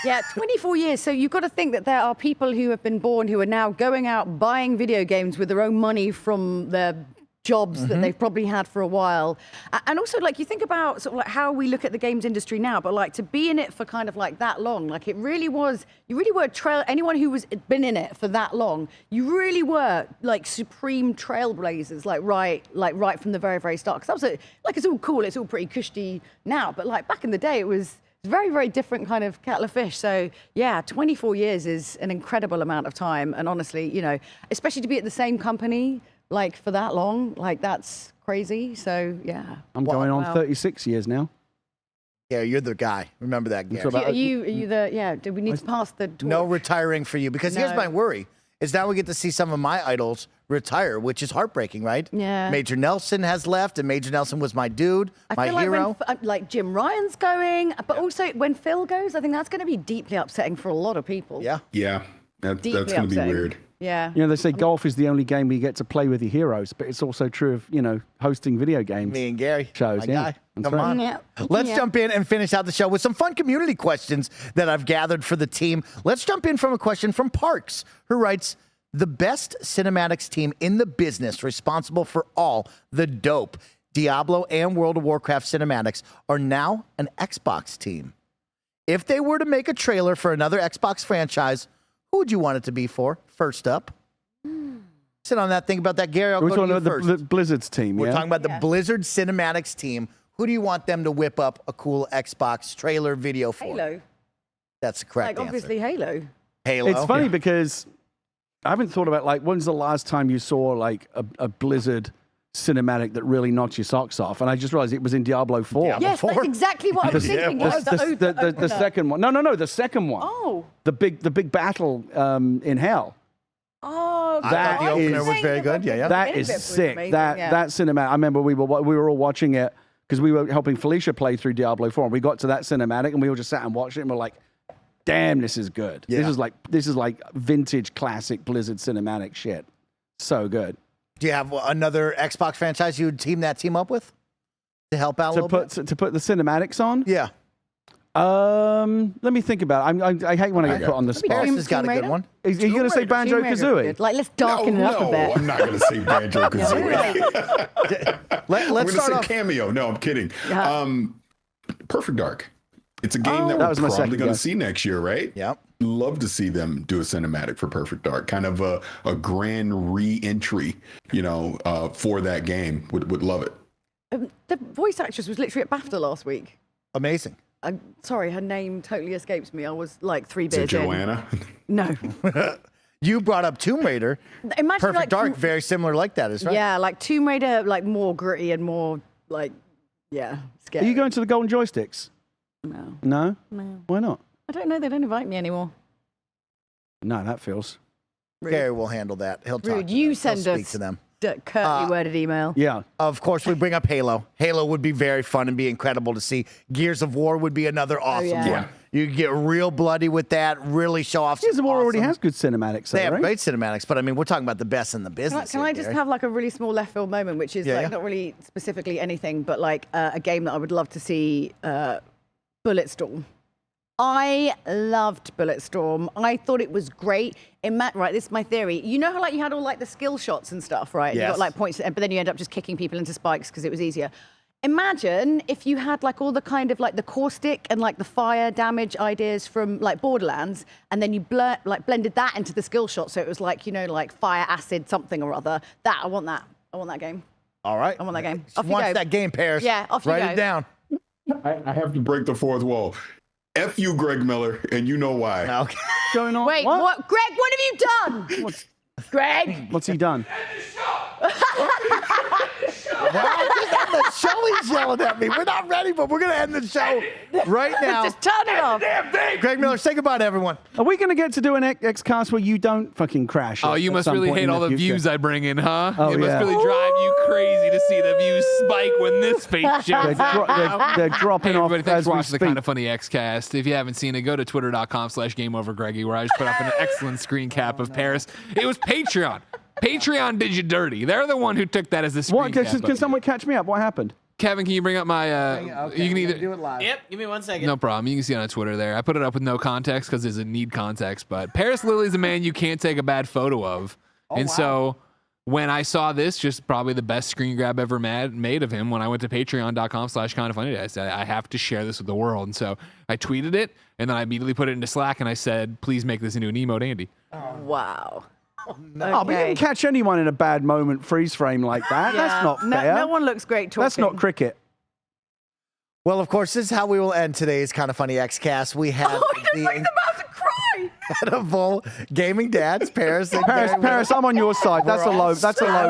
[SPEAKER 1] Jules.
[SPEAKER 2] 24 years. So you've got to think that there are people who have been born who are now going out buying video games with their own money from their jobs that they've probably had for a while. And also, like, you think about sort of like how we look at the games industry now, but like to be in it for kind of like that long, like it really was, you really were anyone who was been in it for that long, you really were like supreme trailblazers, like right from the very, very start. Because that was like, it's all cool, it's all pretty cushy now, but like back in the day, it was very, very different kind of kettle of fish. So yeah, 24 years is an incredible amount of time. And honestly, you know, especially to be at the same company, like for that long, like that's crazy. So yeah.
[SPEAKER 3] I'm going on 36 years now.
[SPEAKER 1] Yeah, you're the guy. Remember that, Gary.
[SPEAKER 3] So
[SPEAKER 2] Are you the, do we need to pass the torch?
[SPEAKER 1] No retiring for you, because here's
[SPEAKER 2] No.
[SPEAKER 1] my worry, is now we get to see some of my idols retire, which is heartbreaking, right?
[SPEAKER 2] Yeah.
[SPEAKER 1] Major Nelson has left, and Major Nelson was my dude, my
[SPEAKER 2] I feel
[SPEAKER 1] hero.
[SPEAKER 2] like when like Jim Ryan's going, but also when Phil goes, I think that's going to be deeply upsetting for a lot of people.
[SPEAKER 1] Yeah.
[SPEAKER 4] Yeah, that's
[SPEAKER 2] Deeply
[SPEAKER 4] going to be
[SPEAKER 2] upsetting.
[SPEAKER 4] weird.
[SPEAKER 2] Yeah.
[SPEAKER 3] You know, they say golf is the only game where you get to play with your heroes, but it's also true of, you know, hosting video games.
[SPEAKER 1] Me and Gary.
[SPEAKER 3] Shows,
[SPEAKER 1] my
[SPEAKER 3] yeah.
[SPEAKER 1] guy.
[SPEAKER 3] That's
[SPEAKER 1] Come
[SPEAKER 3] right.
[SPEAKER 1] on.
[SPEAKER 2] Yeah.
[SPEAKER 1] Let's
[SPEAKER 2] Yeah.
[SPEAKER 1] jump in and finish out the show with some fun community questions that I've gathered for the team. Let's jump in from a question from Parks, who writes, the best cinematics team in the business responsible for all the dope Diablo and World of Warcraft cinematics are now an Xbox team. If they were to make a trailer for another Xbox franchise, who would you want it to be for? First up. Sit on that. Think about that, Gary. I'll
[SPEAKER 3] We're
[SPEAKER 1] go to
[SPEAKER 3] talking
[SPEAKER 1] you
[SPEAKER 3] about
[SPEAKER 1] first.
[SPEAKER 3] the Blizzard's team,
[SPEAKER 1] We're
[SPEAKER 3] yeah?
[SPEAKER 1] talking about the Blizzard Cinematics team. Who do you want them to whip up a cool Xbox trailer video for?
[SPEAKER 2] Halo.
[SPEAKER 1] That's the correct
[SPEAKER 2] Like, obviously, Halo.
[SPEAKER 1] answer. Halo.
[SPEAKER 3] It's funny because I haven't thought about, like, when's the last time you saw, like, a Blizzard cinematic that really knocked your socks off? And I just realized it was in Diablo 4.
[SPEAKER 1] Diablo
[SPEAKER 2] Yes, that's
[SPEAKER 1] 4?
[SPEAKER 2] exactly what I was thinking. What was the
[SPEAKER 3] The second one. No, the second one.
[SPEAKER 2] Oh.
[SPEAKER 3] The big battle in hell.
[SPEAKER 2] Oh,
[SPEAKER 1] I
[SPEAKER 3] That
[SPEAKER 1] thought the opener
[SPEAKER 3] is-
[SPEAKER 1] was very good. Yeah, yeah.
[SPEAKER 3] That is sick. That cinematic. I remember we were all watching it because we were helping Felicia play through Diablo 4. And we got to that cinematic and we all just sat and watched it and we're like, damn, this is good.
[SPEAKER 1] Yeah.
[SPEAKER 3] This is like vintage classic Blizzard cinematic shit. So good.
[SPEAKER 1] Do you have another Xbox franchise you would team that team up with to help out a
[SPEAKER 3] To
[SPEAKER 1] little
[SPEAKER 3] put
[SPEAKER 1] bit?
[SPEAKER 3] to put the cinematics on.
[SPEAKER 1] Yeah.
[SPEAKER 3] Let me think about it. I hate when I get put on the spot.
[SPEAKER 1] Parris has got a
[SPEAKER 2] Tomb
[SPEAKER 1] good
[SPEAKER 2] Raider?
[SPEAKER 1] one.
[SPEAKER 3] Are you going to say Banjo
[SPEAKER 2] Tomb Raider is
[SPEAKER 3] Kazooie?
[SPEAKER 2] good. Like, let's darken it up a bit.
[SPEAKER 4] I'm not going to say Banjo Kazooie.
[SPEAKER 1] Let's
[SPEAKER 4] I'm going to
[SPEAKER 1] start
[SPEAKER 4] say
[SPEAKER 1] off.
[SPEAKER 4] Cameo. No, I'm kidding.
[SPEAKER 2] Yeah.
[SPEAKER 4] Perfect Dark. It's a game
[SPEAKER 3] That
[SPEAKER 4] that
[SPEAKER 3] was
[SPEAKER 4] we're
[SPEAKER 3] my
[SPEAKER 4] probably
[SPEAKER 3] second
[SPEAKER 4] going to
[SPEAKER 3] guess.
[SPEAKER 4] see next year, right?
[SPEAKER 1] Yep.
[SPEAKER 4] Love to see them do a cinematic for Perfect Dark, kind of a grand re-entry, for that game. Would love it.
[SPEAKER 2] The voice actress was literally at BAFTA last week.
[SPEAKER 1] Amazing.
[SPEAKER 2] I'm sorry, her name totally escapes me. I was like 3
[SPEAKER 4] Is it
[SPEAKER 2] beers in.
[SPEAKER 4] Joanna?
[SPEAKER 2] No.
[SPEAKER 1] You brought up Tomb Raider.
[SPEAKER 2] Imagine
[SPEAKER 1] Perfect
[SPEAKER 2] like
[SPEAKER 1] Dark, very similar like that, is right?
[SPEAKER 2] Yeah, like Tomb Raider, like more gritty and more like,
[SPEAKER 3] Are
[SPEAKER 2] scary.
[SPEAKER 3] you going to the Golden Joysticks?
[SPEAKER 2] No.
[SPEAKER 3] No.
[SPEAKER 2] No.
[SPEAKER 3] Why not?
[SPEAKER 2] I don't know. They don't invite me anymore.
[SPEAKER 3] No, that feels.
[SPEAKER 1] Gary will handle that. He'll talk
[SPEAKER 2] Rude.
[SPEAKER 1] to
[SPEAKER 2] You
[SPEAKER 1] them.
[SPEAKER 2] send
[SPEAKER 1] He'll speak
[SPEAKER 2] us
[SPEAKER 1] to them.
[SPEAKER 2] curtly worded email.
[SPEAKER 3] Yeah.
[SPEAKER 1] Of course, we bring up Halo. Halo would be very fun and be incredible to see. Gears of War would be another awesome
[SPEAKER 2] yeah.
[SPEAKER 1] one.
[SPEAKER 4] Yeah.
[SPEAKER 1] You could get real bloody with that, really show off.
[SPEAKER 3] Gears
[SPEAKER 1] some
[SPEAKER 3] of War already
[SPEAKER 1] awesome-
[SPEAKER 3] has good cinematics,
[SPEAKER 1] They
[SPEAKER 3] though,
[SPEAKER 1] have
[SPEAKER 3] right?
[SPEAKER 1] great cinematics, but I mean, we're talking about the best in the business.
[SPEAKER 2] Can I
[SPEAKER 1] here,
[SPEAKER 2] just
[SPEAKER 1] Gary.
[SPEAKER 2] have like a really small left field moment, which is
[SPEAKER 1] Yeah,
[SPEAKER 2] like
[SPEAKER 1] yeah.
[SPEAKER 2] not really specifically anything, but like a game that I would love to see, Bulletstorm. I loved Bulletstorm. I thought it was great. Right, this is my theory. You know how like you had all like the skill shots and stuff, right? You
[SPEAKER 1] Yes.
[SPEAKER 2] got like points, but then you end up just kicking people into spikes because it was easier. Imagine if you had like all the kind of like the caustic and like the fire damage ideas from like Borderlands, and then you blended that into the skill shot, so it was like like fire, acid, something or other. That I want that. I want that game.
[SPEAKER 1] All right.
[SPEAKER 2] I want that game.
[SPEAKER 1] She
[SPEAKER 2] Off you
[SPEAKER 1] wants
[SPEAKER 2] go.
[SPEAKER 1] that game, Parris.
[SPEAKER 2] Yeah, off you
[SPEAKER 1] Write
[SPEAKER 2] go.
[SPEAKER 1] it down.
[SPEAKER 4] I have to break the fourth wall. F you, Greg Miller, and you know why.
[SPEAKER 1] Okay.
[SPEAKER 3] What's going on?
[SPEAKER 2] Wait, what? Greg, what have you done? Greg?
[SPEAKER 3] What's he done?
[SPEAKER 1] Wow, just end the show. He's yelling at me. We're not ready, but we're going to end the show right now.
[SPEAKER 2] Just turn it off.
[SPEAKER 1] Greg Miller, say goodbye to everyone.
[SPEAKER 3] Are we going to get to do an Xcast where you don't fucking crash?
[SPEAKER 7] Oh, you
[SPEAKER 3] at
[SPEAKER 7] must
[SPEAKER 3] some
[SPEAKER 7] really
[SPEAKER 3] point
[SPEAKER 7] hate
[SPEAKER 3] in
[SPEAKER 7] all the
[SPEAKER 3] future?
[SPEAKER 7] views I bring in, huh?
[SPEAKER 3] Oh,
[SPEAKER 7] it must
[SPEAKER 3] yeah.
[SPEAKER 7] really drive you crazy to see the views spike when this fake shows up.
[SPEAKER 3] They're dropping
[SPEAKER 7] Hey,
[SPEAKER 3] off
[SPEAKER 7] everybody, thanks
[SPEAKER 3] as
[SPEAKER 7] for
[SPEAKER 3] we
[SPEAKER 7] watching the
[SPEAKER 3] speak.
[SPEAKER 7] Kind of Funny Xcast. If you haven't seen it, go to twitter.com/GameOverGreggy, where I just put up an excellent screen cap of Parris. It was Patreon. Patreon did you dirty. They're the one who took that as the screen
[SPEAKER 3] What?
[SPEAKER 7] cap.
[SPEAKER 3] Can someone catch me up? What happened?
[SPEAKER 7] Kevin, can you bring up my... you can either...
[SPEAKER 1] do it live.
[SPEAKER 5] Yep, give me 1 second.
[SPEAKER 7] No problem. You can see it on Twitter there. I put it up with no context because there's a need context. But Parris Lilly's a man you can't take a bad photo of. So when I saw this, just probably the best screen grab ever made of him, when I went to patreon.com/kindoffunny, I said, I have to share this with the world. And so I tweeted it, and then I immediately put it into Slack, and I said, please make this into an emote, Andy.
[SPEAKER 2] Wow.
[SPEAKER 3] Oh, but you can catch anyone in a bad moment freeze frame like that. That's not fair.
[SPEAKER 2] No one looks great talking.
[SPEAKER 3] That's not cricket.
[SPEAKER 1] Well, of course, this is how we will end today's Kind of Funny Xcast. We have
[SPEAKER 2] He's about to cry.
[SPEAKER 1] incredible gaming dads, Parris and Gary.
[SPEAKER 3] Paris, I'm on your side. That's a low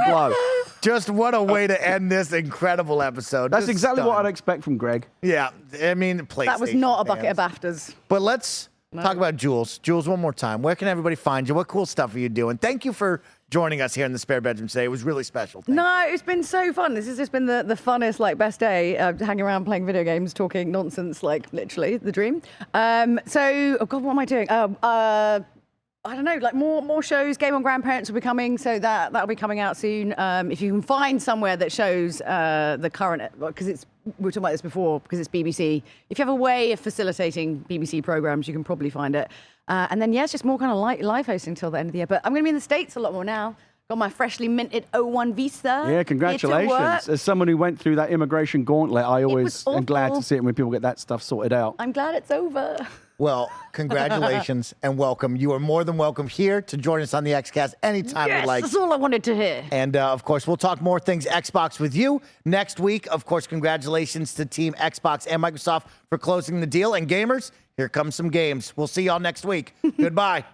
[SPEAKER 3] blow.
[SPEAKER 1] Just what a way to end this incredible episode.
[SPEAKER 3] That's
[SPEAKER 1] Just
[SPEAKER 3] exactly what I'd
[SPEAKER 1] stunned.
[SPEAKER 3] expect from Greg.
[SPEAKER 1] Yeah, I mean, PlayStation.
[SPEAKER 2] That was not a bucket
[SPEAKER 1] fans.
[SPEAKER 2] of BAFTAs.
[SPEAKER 1] But let's talk about Jules. Jules, one more time. Where can everybody find you? What cool stuff are you doing? Thank you for joining us here in the spare bedroom today. It was really special. Thank you.
[SPEAKER 2] No, it's been so fun. This has just been the funnest, best day, hanging around playing video games, talking nonsense, literally the dream. Oh God, what am I doing? I don't know, more shows. Game on Grandparents will be coming, so that'll be coming out soon. If you can find somewhere that shows the current, because we were talking about this before, because it's BBC. If you have a way of facilitating BBC programs, you can probably find it. And then, it's just more kind of live hosting till the end of the year. But I'm going to be in the States a lot more now. Got my freshly minted O1 visa.
[SPEAKER 3] Yeah, congratulations. As someone who went through that immigration gauntlet, I always am glad to see it when people get that stuff sorted out.
[SPEAKER 2] I'm glad it's over.
[SPEAKER 1] Well, congratulations and welcome. You are more than welcome here to join us on the Xcast anytime you like.
[SPEAKER 2] That's all I wanted to hear.
[SPEAKER 1] And, of course, we'll talk more things Xbox with you next week. Of course, congratulations to Team Xbox and Microsoft for closing the deal. And gamers, here comes some games. We'll see y'all next week. Goodbye.